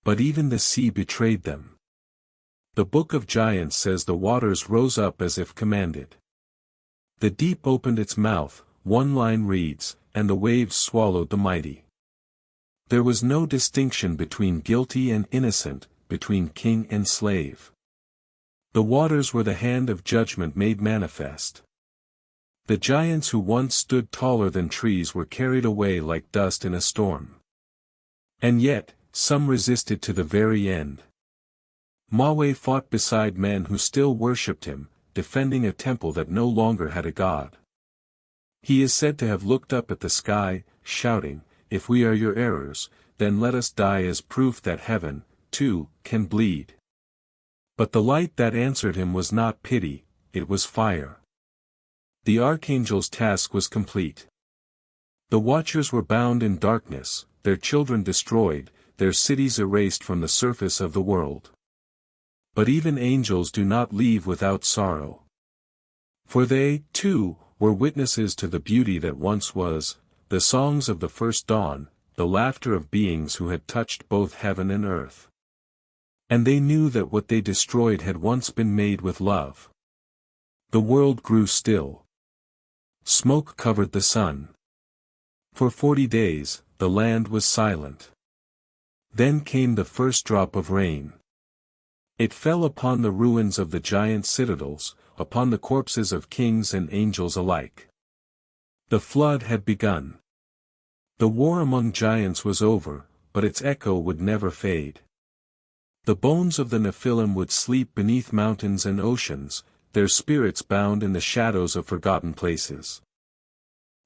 But even the sea betrayed them. The Book of Giants says the waters rose up as if commanded. The deep opened its mouth, one line reads, and the waves swallowed the mighty. There was no distinction between guilty and innocent, between king and slave. The waters were the hand of judgment made manifest. The giants who once stood taller than trees were carried away like dust in a storm. And yet, some resisted to the very end. Yahweh fought beside men who still worshipped him, defending a temple that no longer had a god. He is said to have looked up at the sky, shouting, "If we are your errors, then let us die as proof that heaven, too, can bleed." But the light that answered him was not pity, it was fire. The archangel's task was complete. The watchers were bound in darkness, their children destroyed, their cities erased from the surface of the world. But even angels do not leave without sorrow. For they, too, were witnesses to the beauty that once was, the songs of the first dawn, the laughter of beings who had touched both heaven and earth. And they knew that what they destroyed had once been made with love. The world grew still. Smoke covered the sun. For 40 days, the land was silent. Then came the first drop of rain. It fell upon the ruins of the giant citadels, upon the corpses of kings and angels alike. The flood had begun. The war among giants was over, but its echo would never fade. The bones of the Nephilim would sleep beneath mountains and oceans, their spirits bound in the shadows of forgotten places.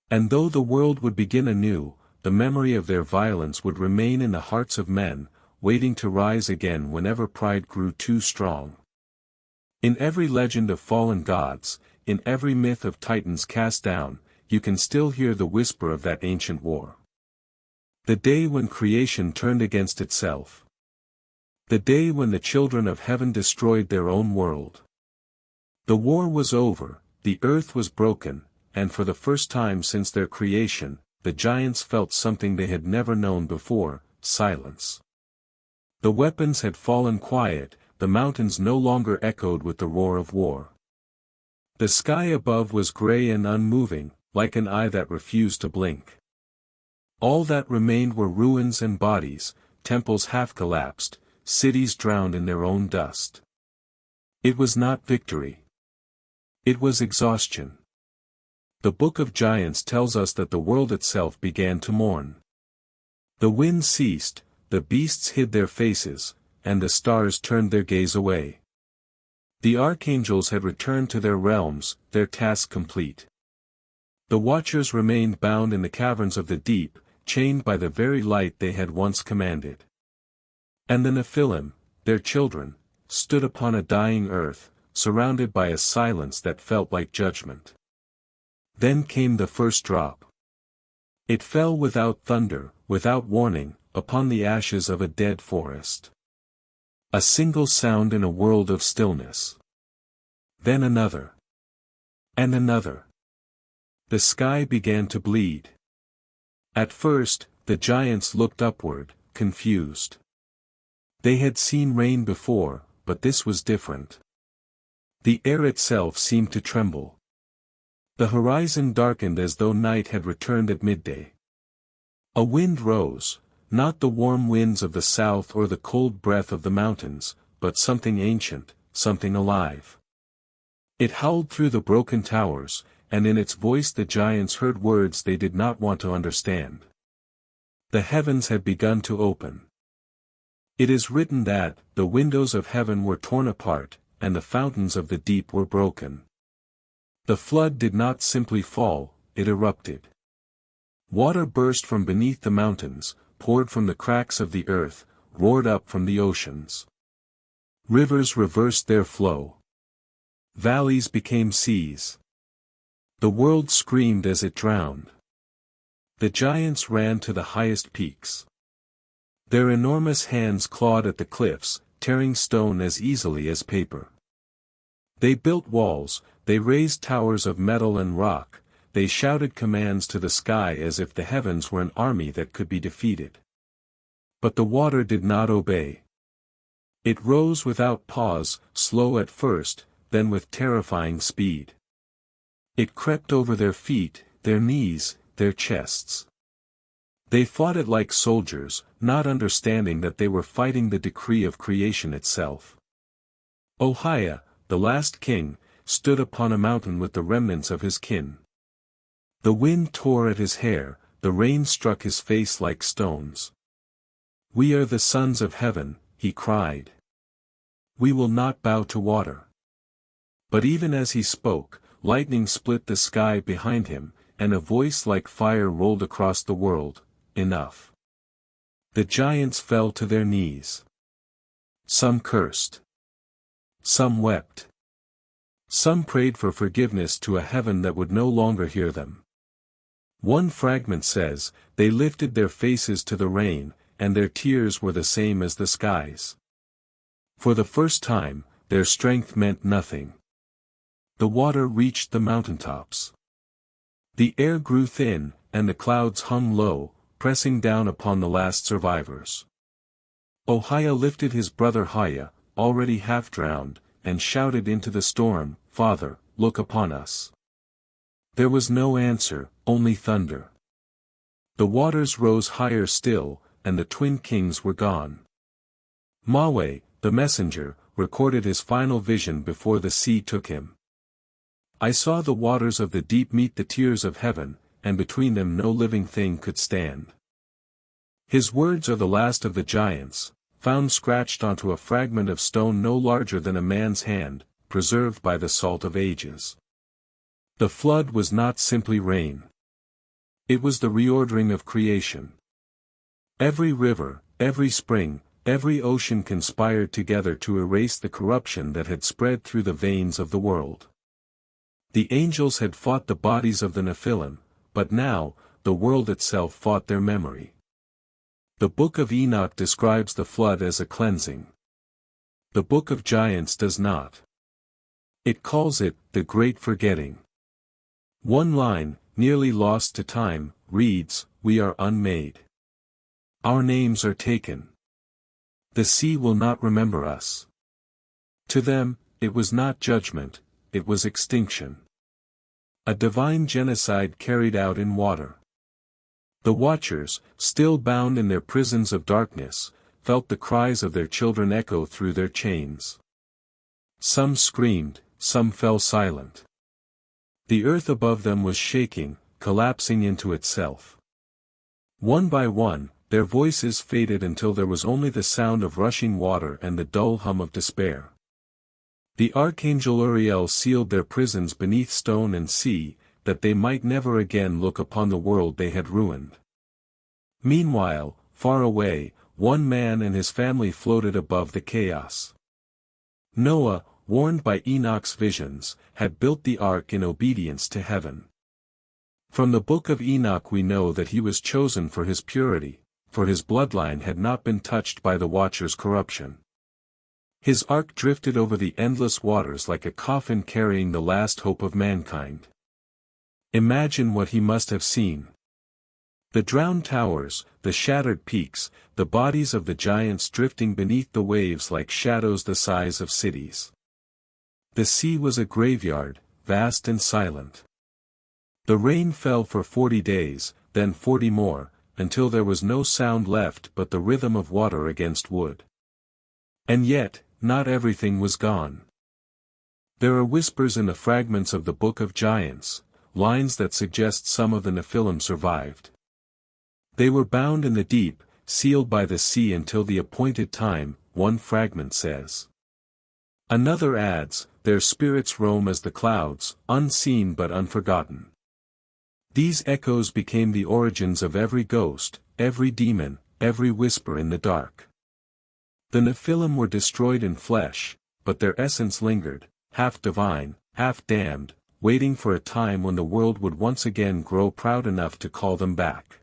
And though the world would begin anew, the memory of their violence would remain in the hearts of men, waiting to rise again whenever pride grew too strong. In every legend of fallen gods, in every myth of titans cast down, you can still hear the whisper of that ancient war. The day when creation turned against itself. The day when the children of heaven destroyed their own world. The war was over, the earth was broken, and for the first time since their creation, the giants felt something they had never known before, silence. The weapons had fallen quiet, the mountains no longer echoed with the roar of war. The sky above was gray and unmoving, like an eye that refused to blink. All that remained were ruins and bodies, temples half collapsed, cities drowned in their own dust. It was not victory. It was exhaustion. The Book of Giants tells us that the world itself began to mourn. The wind ceased, the beasts hid their faces, and the stars turned their gaze away. The archangels had returned to their realms, their task complete. The watchers remained bound in the caverns of the deep, chained by the very light they had once commanded. And the Nephilim, their children, stood upon a dying earth, surrounded by a silence that felt like judgment. Then came the first drop. It fell without thunder, without warning, upon the ashes of a dead forest. A single sound in a world of stillness. Then another. And another. The sky began to bleed. At first, the giants looked upward, confused. They had seen rain before, but this was different. The air itself seemed to tremble. The horizon darkened as though night had returned at midday. A wind rose, not the warm winds of the south or the cold breath of the mountains, but something ancient, something alive. It howled through the broken towers, and in its voice the giants heard words they did not want to understand. The heavens had begun to open. It is written that, the windows of heaven were torn apart, and the fountains of the deep were broken. The flood did not simply fall, it erupted. Water burst from beneath the mountains, poured from the cracks of the earth, roared up from the oceans. Rivers reversed their flow. Valleys became seas. The world screamed as it drowned. The giants ran to the highest peaks. Their enormous hands clawed at the cliffs, tearing stone as easily as paper. They built walls, they raised towers of metal and rock, they shouted commands to the sky as if the heavens were an army that could be defeated. But the water did not obey. It rose without pause, slow at first, then with terrifying speed. It crept over their feet, their knees, their chests. They fought it like soldiers, not understanding that they were fighting the decree of creation itself. Ohiah, the last king, stood upon a mountain with the remnants of his kin. The wind tore at his hair, the rain struck his face like stones. "We are the sons of heaven," he cried. "We will not bow to water." But even as he spoke, lightning split the sky behind him, and a voice like fire rolled across the world, "Enough." The giants fell to their knees. Some cursed. Some wept. Some prayed for forgiveness to a heaven that would no longer hear them. One fragment says, "They lifted their faces to the rain, and their tears were the same as the skies." For the first time, their strength meant nothing. The water reached the mountaintops. The air grew thin, and the clouds hung low, pressing down upon the last survivors. Ohiah lifted his brother Hiah, already half drowned, and shouted into the storm, "Father, look upon us." There was no answer, only thunder. The waters rose higher still, and the twin kings were gone. Maweh, the messenger, recorded his final vision before the sea took him. "I saw the waters of the deep meet the tears of heaven, and between them no living thing could stand." His words are the last of the giants, found scratched onto a fragment of stone no larger than a man's hand, preserved by the salt of ages. The flood was not simply rain. It was the reordering of creation. Every river, every spring, every ocean conspired together to erase the corruption that had spread through the veins of the world. The angels had fought the bodies of the Nephilim, but now, the world itself fought their memory. The Book of Enoch describes the flood as a cleansing. The Book of Giants does not. It calls it, the Great Forgetting. One line, nearly lost to time, reads, "We are unmade. Our names are taken. The sea will not remember us." To them, it was not judgment, it was extinction. A divine genocide carried out in water. The watchers, still bound in their prisons of darkness, felt the cries of their children echo through their chains. Some screamed, some fell silent. The earth above them was shaking, collapsing into itself. One by one, their voices faded until there was only the sound of rushing water and the dull hum of despair. The archangel Uriel sealed their prisons beneath stone and sea, that they might never again look upon the world they had ruined. Meanwhile, far away, one man and his family floated above the chaos. Noah, warned by Enoch's visions, had built the ark in obedience to heaven. From the Book of Enoch we know that he was chosen for his purity, for his bloodline had not been touched by the Watcher's corruption. His ark drifted over the endless waters like a coffin carrying the last hope of mankind. Imagine what he must have seen. The drowned towers, the shattered peaks, the bodies of the giants drifting beneath the waves like shadows the size of cities. The sea was a graveyard, vast and silent. The rain fell for 40 days, then 40 more, until there was no sound left but the rhythm of water against wood. And yet, not everything was gone. There are whispers in the fragments of the Book of Giants, lines that suggest some of the Nephilim survived. They were bound in the deep, sealed by the sea until the appointed time, one fragment says. Another adds, their spirits roam as the clouds, unseen but unforgotten. These echoes became the origins of every ghost, every demon, every whisper in the dark. The Nephilim were destroyed in flesh, but their essence lingered, half divine, half damned, waiting for a time when the world would once again grow proud enough to call them back.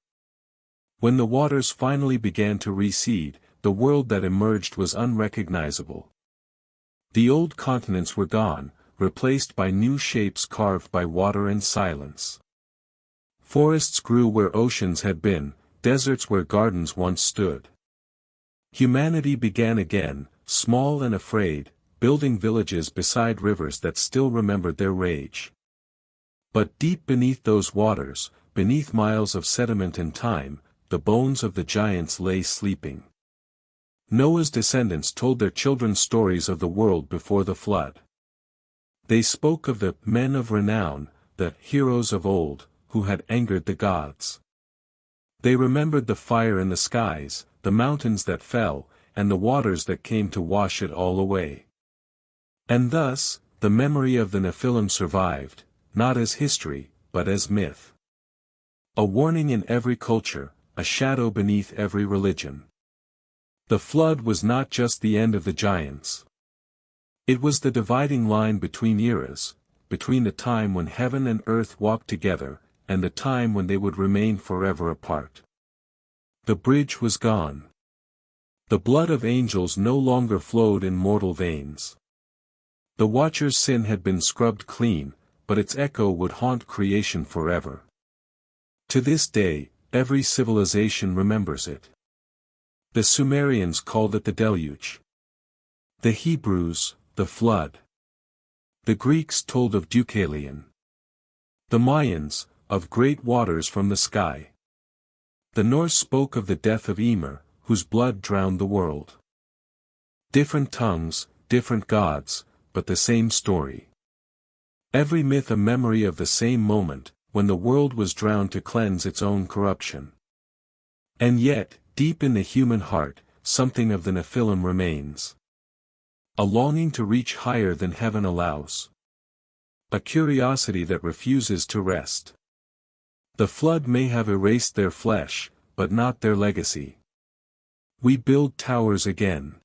When the waters finally began to recede, the world that emerged was unrecognizable. The old continents were gone, replaced by new shapes carved by water and silence. Forests grew where oceans had been, deserts where gardens once stood. Humanity began again, small and afraid, building villages beside rivers that still remembered their rage. But deep beneath those waters, beneath miles of sediment and time, the bones of the giants lay sleeping. Noah's descendants told their children stories of the world before the flood. They spoke of the men of renown, the heroes of old, who had angered the gods. They remembered the fire in the skies, the mountains that fell, and the waters that came to wash it all away. And thus, the memory of the Nephilim survived, not as history, but as myth. A warning in every culture, a shadow beneath every religion. The flood was not just the end of the giants. It was the dividing line between eras, between the time when heaven and earth walked together, and the time when they would remain forever apart. The bridge was gone. The blood of angels no longer flowed in mortal veins. The Watcher's sin had been scrubbed clean, but its echo would haunt creation forever. To this day, every civilization remembers it. The Sumerians called it the deluge. The Hebrews, the flood. The Greeks told of Deucalion. The Mayans, of great waters from the sky. The Norse spoke of the death of Ymir, whose blood drowned the world. Different tongues, different gods, but the same story. Every myth a memory of the same moment, when the world was drowned to cleanse its own corruption. And yet, deep in the human heart, something of the Nephilim remains. A longing to reach higher than heaven allows. A curiosity that refuses to rest. The flood may have erased their flesh, but not their legacy. We build towers again.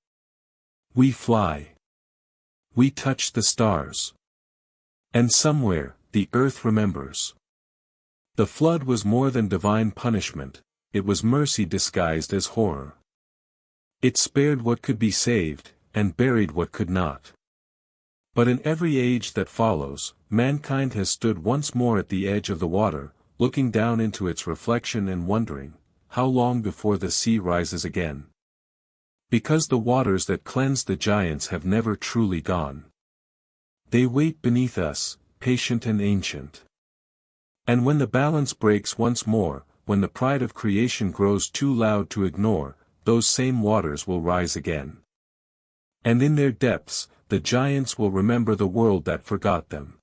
We fly. We touch the stars. And somewhere, the earth remembers. The flood was more than divine punishment, it was mercy disguised as horror. It spared what could be saved, and buried what could not. But in every age that follows, mankind has stood once more at the edge of the water, looking down into its reflection and wondering, how long before the sea rises again? Because the waters that cleansed the giants have never truly gone. They wait beneath us, patient and ancient. And when the balance breaks once more, when the pride of creation grows too loud to ignore, those same waters will rise again. And in their depths, the giants will remember the world that forgot them.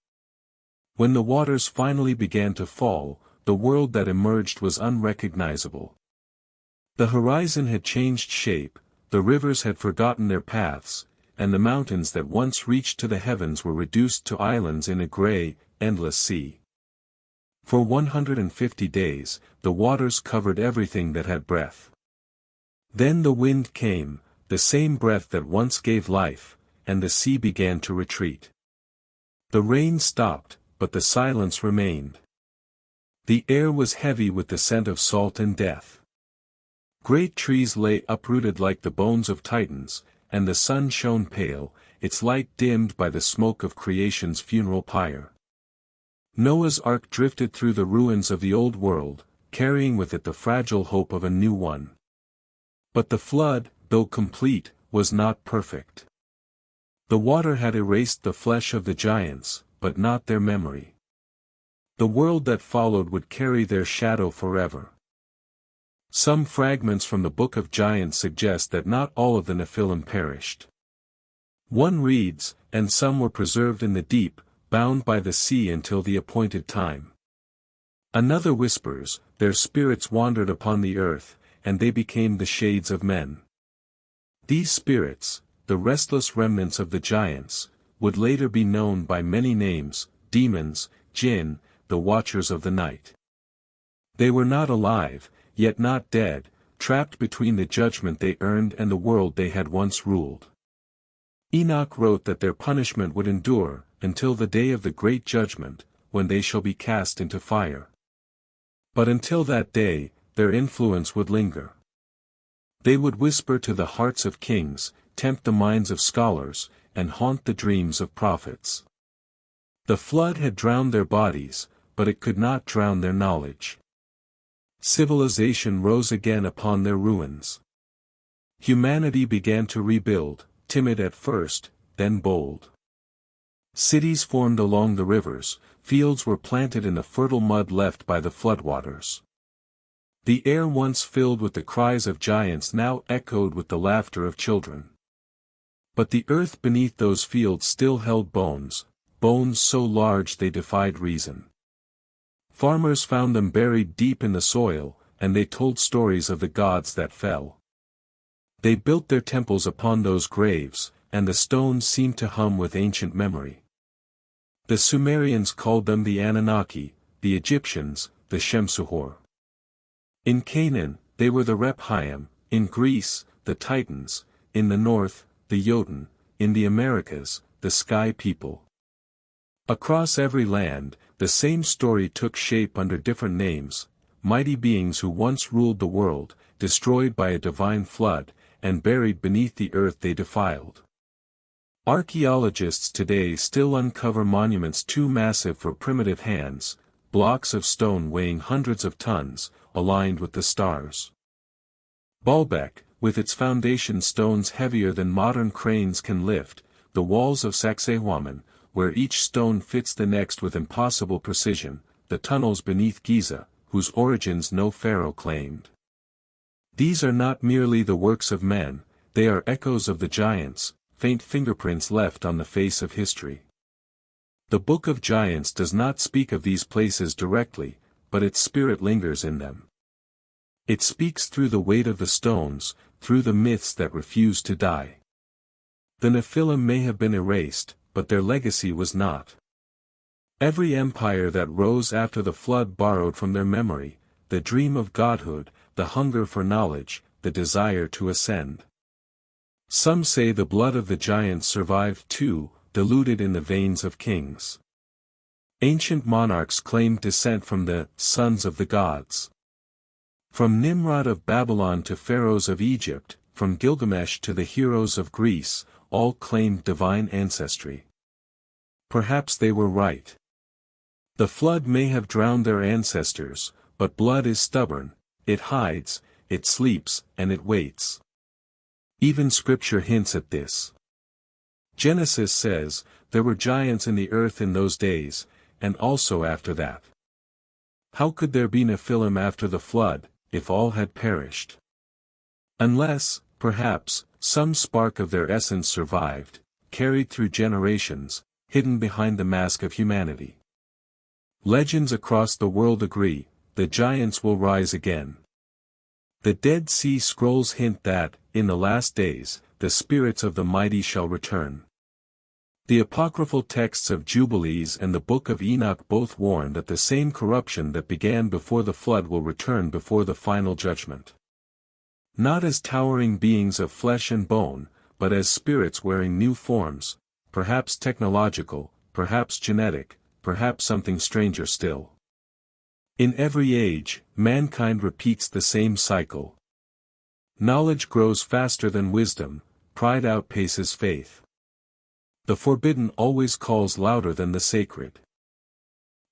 When the waters finally began to fall, the world that emerged was unrecognizable. The horizon had changed shape, the rivers had forgotten their paths, and the mountains that once reached to the heavens were reduced to islands in a gray, endless sea. For 150 days, the waters covered everything that had breath. Then the wind came, the same breath that once gave life, and the sea began to retreat. The rain stopped, but the silence remained. The air was heavy with the scent of salt and death. Great trees lay uprooted like the bones of titans, and the sun shone pale, its light dimmed by the smoke of creation's funeral pyre. Noah's ark drifted through the ruins of the old world, carrying with it the fragile hope of a new one. But the flood, though complete, was not perfect. The water had erased the flesh of the giants, but not their memory. The world that followed would carry their shadow forever. Some fragments from the Book of Giants suggest that not all of the Nephilim perished. One reads, and some were preserved in the deep, bound by the sea until the appointed time. Another whispers, their spirits wandered upon the earth, and they became the shades of men. These spirits, the restless remnants of the giants, would later be known by many names, demons, jinn, the watchers of the night. They were not alive, yet not dead, trapped between the judgment they earned and the world they had once ruled. Enoch wrote that their punishment would endure, until the day of the great judgment, when they shall be cast into fire. But until that day, their influence would linger. They would whisper to the hearts of kings, tempt the minds of scholars, and haunt the dreams of prophets. The flood had drowned their bodies, but it could not drown their knowledge. Civilization rose again upon their ruins. Humanity began to rebuild, timid at first, then bold. Cities formed along the rivers, fields were planted in the fertile mud left by the floodwaters. The air once filled with the cries of giants now echoed with the laughter of children. But the earth beneath those fields still held bones, bones so large they defied reason. Farmers found them buried deep in the soil, and they told stories of the gods that fell. They built their temples upon those graves, and the stones seemed to hum with ancient memory. The Sumerians called them the Anunnaki, the Egyptians, the Shemsuhor. In Canaan, they were the Rephaim, in Greece, the Titans, in the north, the Jotun, in the Americas, the Sky People. Across every land, the same story took shape under different names, mighty beings who once ruled the world, destroyed by a divine flood, and buried beneath the earth they defiled. Archaeologists today still uncover monuments too massive for primitive hands, blocks of stone weighing hundreds of tons, aligned with the stars. Baalbek, with its foundation stones heavier than modern cranes can lift, the walls of Sacsayhuaman, where each stone fits the next with impossible precision, the tunnels beneath Giza, whose origins no pharaoh claimed. These are not merely the works of men, they are echoes of the giants, faint fingerprints left on the face of history. The Book of Giants does not speak of these places directly, but its spirit lingers in them. It speaks through the weight of the stones, through the myths that refuse to die. The Nephilim may have been erased, but their legacy was not. Every empire that rose after the flood borrowed from their memory, the dream of godhood, the hunger for knowledge, the desire to ascend. Some say the blood of the giants survived too, diluted in the veins of kings. Ancient monarchs claimed descent from the sons of the gods. From Nimrod of Babylon to pharaohs of Egypt, from Gilgamesh to the heroes of Greece, all claimed divine ancestry. Perhaps they were right. The flood may have drowned their ancestors, but blood is stubborn, it hides, it sleeps, and it waits. Even scripture hints at this. Genesis says, there were giants in the earth in those days, and also after that. How could there be Nephilim after the flood, if all had perished? Unless, perhaps, some spark of their essence survived, carried through generations, hidden behind the mask of humanity. Legends across the world agree, the giants will rise again. The Dead Sea Scrolls hint that, in the last days, the spirits of the mighty shall return. The apocryphal texts of Jubilees and the Book of Enoch both warn that the same corruption that began before the flood will return before the final judgment. Not as towering beings of flesh and bone, but as spirits wearing new forms, perhaps technological, perhaps genetic, perhaps something stranger still. In every age, mankind repeats the same cycle. Knowledge grows faster than wisdom, pride outpaces faith. The forbidden always calls louder than the sacred.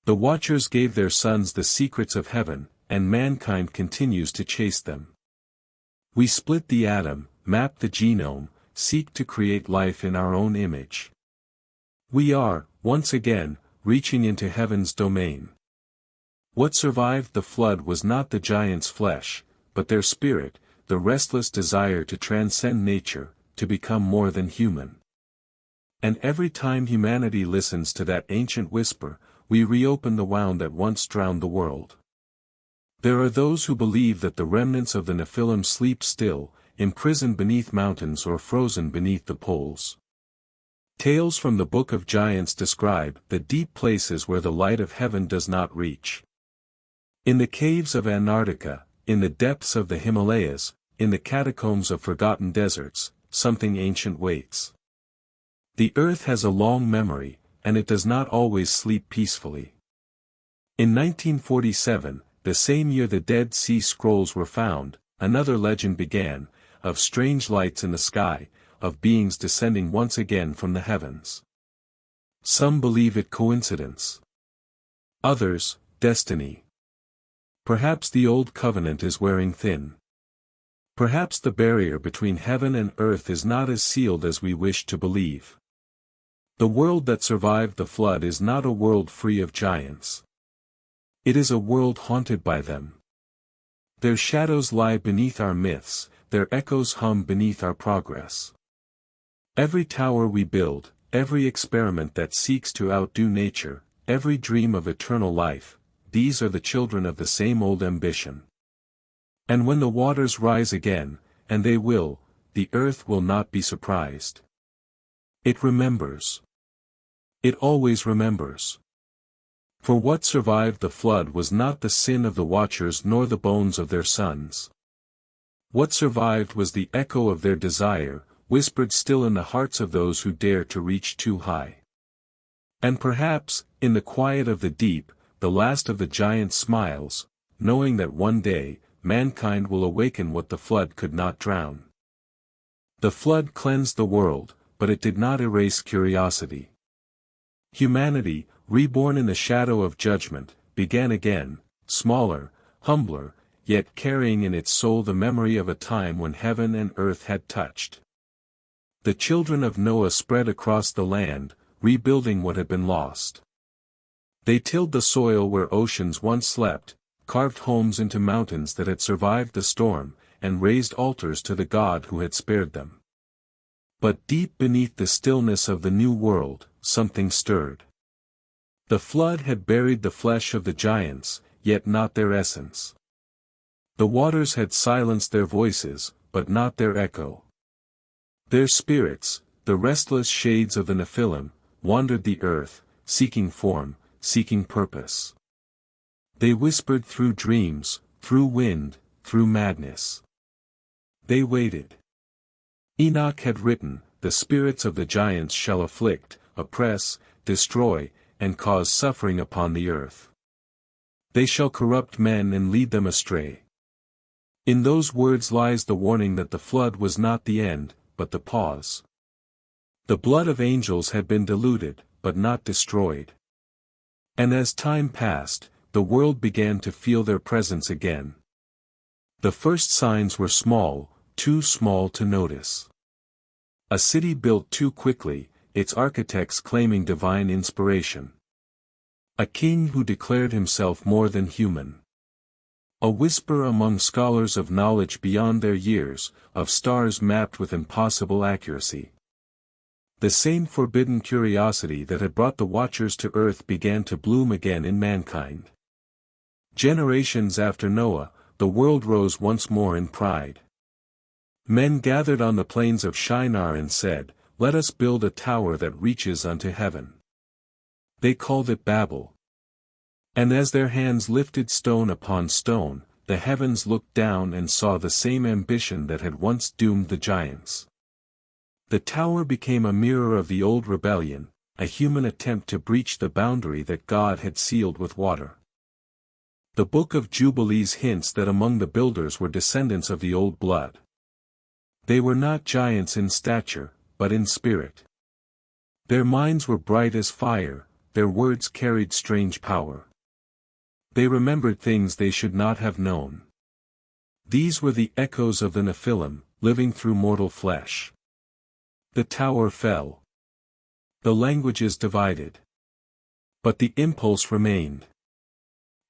The Watchers gave their sons the secrets of heaven, and mankind continues to chase them. We split the atom, map the genome, seek to create life in our own image. We are, once again, reaching into heaven's domain. What survived the flood was not the giants' flesh, but their spirit, the restless desire to transcend nature, to become more than human. And every time humanity listens to that ancient whisper, we reopen the wound that once drowned the world. There are those who believe that the remnants of the Nephilim sleep still, imprisoned beneath mountains or frozen beneath the poles. Tales from the Book of Giants describe the deep places where the light of heaven does not reach. In the caves of Antarctica, in the depths of the Himalayas, in the catacombs of forgotten deserts, something ancient waits. The earth has a long memory, and it does not always sleep peacefully. In 1947, the same year the Dead Sea Scrolls were found, another legend began, of strange lights in the sky, of beings descending once again from the heavens. Some believe it coincidence. Others, destiny. Perhaps the old covenant is wearing thin. Perhaps the barrier between heaven and earth is not as sealed as we wish to believe. The world that survived the flood is not a world free of giants. It is a world haunted by them. Their shadows lie beneath our myths, their echoes hum beneath our progress. Every tower we build, every experiment that seeks to outdo nature, every dream of eternal life, these are the children of the same old ambition. And when the waters rise again, and they will, the earth will not be surprised. It remembers. It always remembers. For what survived the flood was not the sin of the watchers nor the bones of their sons. What survived was the echo of their desire, whispered still in the hearts of those who dare to reach too high. And perhaps, in the quiet of the deep, the last of the giants smiles, knowing that one day, mankind will awaken what the flood could not drown. The flood cleansed the world, but it did not erase curiosity. Humanity, reborn in the shadow of judgment, began again, smaller, humbler, yet carrying in its soul the memory of a time when heaven and earth had touched. The children of Noah spread across the land, rebuilding what had been lost. They tilled the soil where oceans once slept, carved homes into mountains that had survived the storm, and raised altars to the God who had spared them. But deep beneath the stillness of the new world, something stirred. The flood had buried the flesh of the giants, yet not their essence. The waters had silenced their voices, but not their echo. Their spirits, the restless shades of the Nephilim, wandered the earth, seeking form, seeking purpose. They whispered through dreams, through wind, through madness. They waited. Enoch had written, "The spirits of the giants shall afflict, oppress, destroy, and cause suffering upon the earth. They shall corrupt men and lead them astray." In those words lies the warning that the flood was not the end, but the pause. The blood of angels had been diluted, but not destroyed. And as time passed, the world began to feel their presence again. The first signs were small, too small to notice. A city built too quickly, its architects claiming divine inspiration. A king who declared himself more than human. A whisper among scholars of knowledge beyond their years, of stars mapped with impossible accuracy. The same forbidden curiosity that had brought the watchers to earth began to bloom again in mankind. Generations after Noah, the world rose once more in pride. Men gathered on the plains of Shinar and said, "Let us build a tower that reaches unto heaven." They called it Babel. And as their hands lifted stone upon stone, the heavens looked down and saw the same ambition that had once doomed the giants. The tower became a mirror of the old rebellion, a human attempt to breach the boundary that God had sealed with water. The Book of Jubilees hints that among the builders were descendants of the old blood. They were not giants in stature, but in spirit. Their minds were bright as fire, their words carried strange power. They remembered things they should not have known. These were the echoes of the Nephilim, living through mortal flesh. The tower fell. The languages divided. But the impulse remained.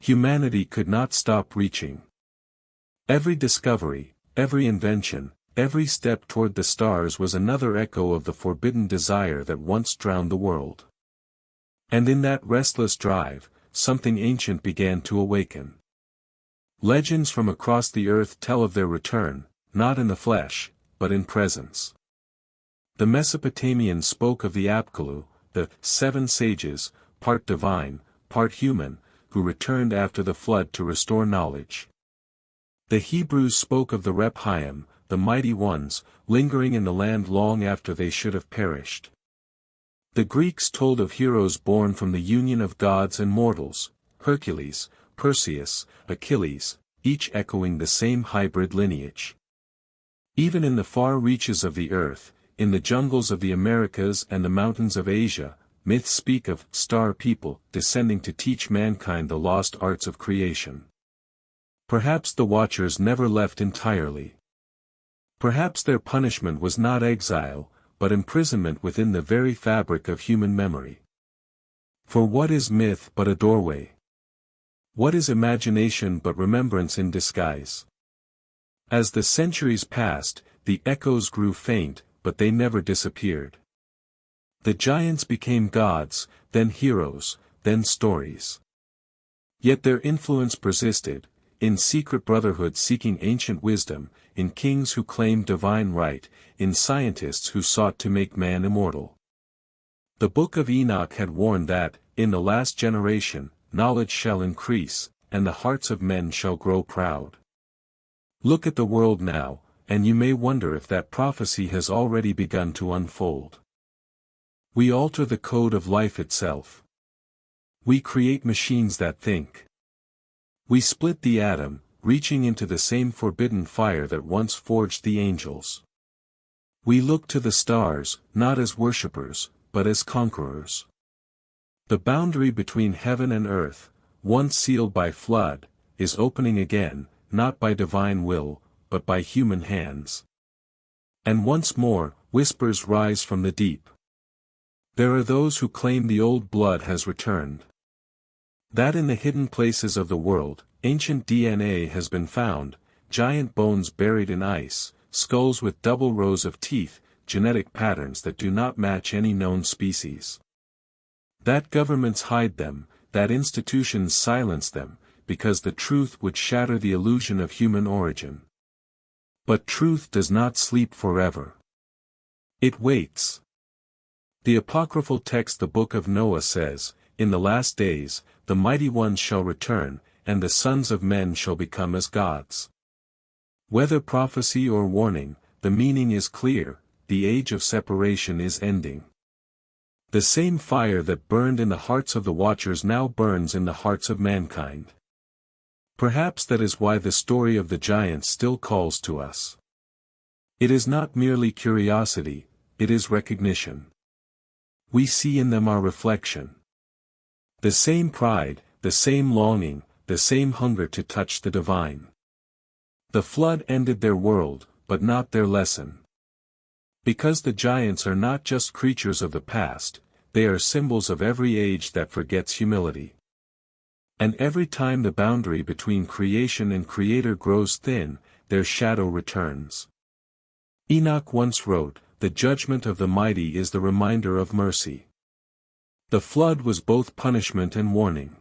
Humanity could not stop reaching. Every discovery, every invention, every step toward the stars was another echo of the forbidden desire that once drowned the world. And in that restless drive, something ancient began to awaken. Legends from across the earth tell of their return, not in the flesh, but in presence. The Mesopotamians spoke of the Apkallu, the 7 sages, part divine, part human, who returned after the flood to restore knowledge. The Hebrews spoke of the Rephaim, the mighty ones, lingering in the land long after they should have perished. The Greeks told of heroes born from the union of gods and mortals, Hercules, Perseus, Achilles, each echoing the same hybrid lineage. Even in the far reaches of the earth, in the jungles of the Americas and the mountains of Asia, myths speak of star people descending to teach mankind the lost arts of creation. Perhaps the watchers never left entirely. Perhaps their punishment was not exile, but imprisonment within the very fabric of human memory. For what is myth but a doorway? What is imagination but remembrance in disguise? As the centuries passed, the echoes grew faint, but they never disappeared. The giants became gods, then heroes, then stories. Yet their influence persisted, in secret brotherhoods seeking ancient wisdom, in kings who claimed divine right, in scientists who sought to make man immortal. The Book of Enoch had warned that, in the last generation, knowledge shall increase, and the hearts of men shall grow proud. Look at the world now, and you may wonder if that prophecy has already begun to unfold. We alter the code of life itself. We create machines that think. We split the atom, reaching into the same forbidden fire that once forged the angels. We look to the stars, not as worshippers, but as conquerors. The boundary between heaven and earth, once sealed by flood, is opening again, not by divine will, but by human hands. And once more, whispers rise from the deep. There are those who claim the old blood has returned. That in the hidden places of the world, ancient DNA has been found, giant bones buried in ice, skulls with double rows of teeth, genetic patterns that do not match any known species. That governments hide them, that institutions silence them, because the truth would shatter the illusion of human origin. But truth does not sleep forever. It waits. The apocryphal text the Book of Noah says, "In the last days, the mighty ones shall return, and the sons of men shall become as gods." Whether prophecy or warning, the meaning is clear, the age of separation is ending. The same fire that burned in the hearts of the watchers now burns in the hearts of mankind. Perhaps that is why the story of the giants still calls to us. It is not merely curiosity, it is recognition. We see in them our reflection. The same pride, the same longing, the same hunger to touch the divine. The flood ended their world, but not their lesson. Because the giants are not just creatures of the past, they are symbols of every age that forgets humility. And every time the boundary between creation and creator grows thin, their shadow returns. Enoch once wrote, "The judgment of the mighty is the reminder of mercy." The flood was both punishment and warning.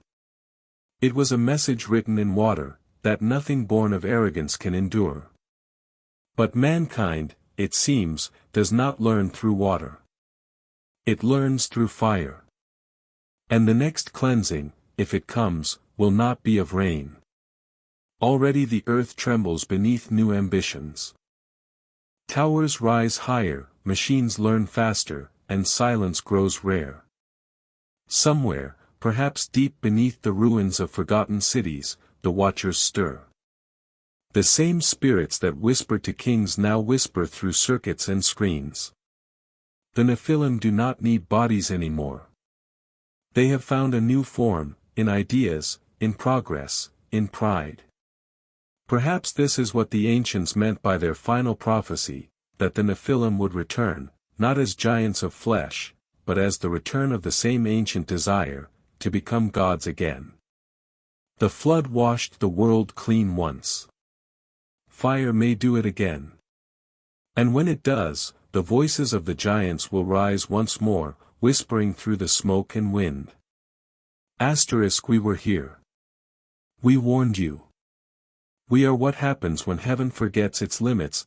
It was a message written in water, that nothing born of arrogance can endure. But mankind, it seems, does not learn through water. It learns through fire. And the next cleansing, if it comes, will not be of rain. Already the earth trembles beneath new ambitions. Towers rise higher, machines learn faster, and silence grows rare. Somewhere, perhaps deep beneath the ruins of forgotten cities, the watchers stir. The same spirits that whispered to kings now whisper through circuits and screens. The Nephilim do not need bodies anymore. They have found a new form, in ideas, in progress, in pride. Perhaps this is what the ancients meant by their final prophecy, that the Nephilim would return, not as giants of flesh, but as the return of the same ancient desire, to become gods again. The flood washed the world clean once. Fire may do it again. And when it does, the voices of the giants will rise once more, whispering through the smoke and wind. We were here. We warned you. We are what happens when heaven forgets its limits.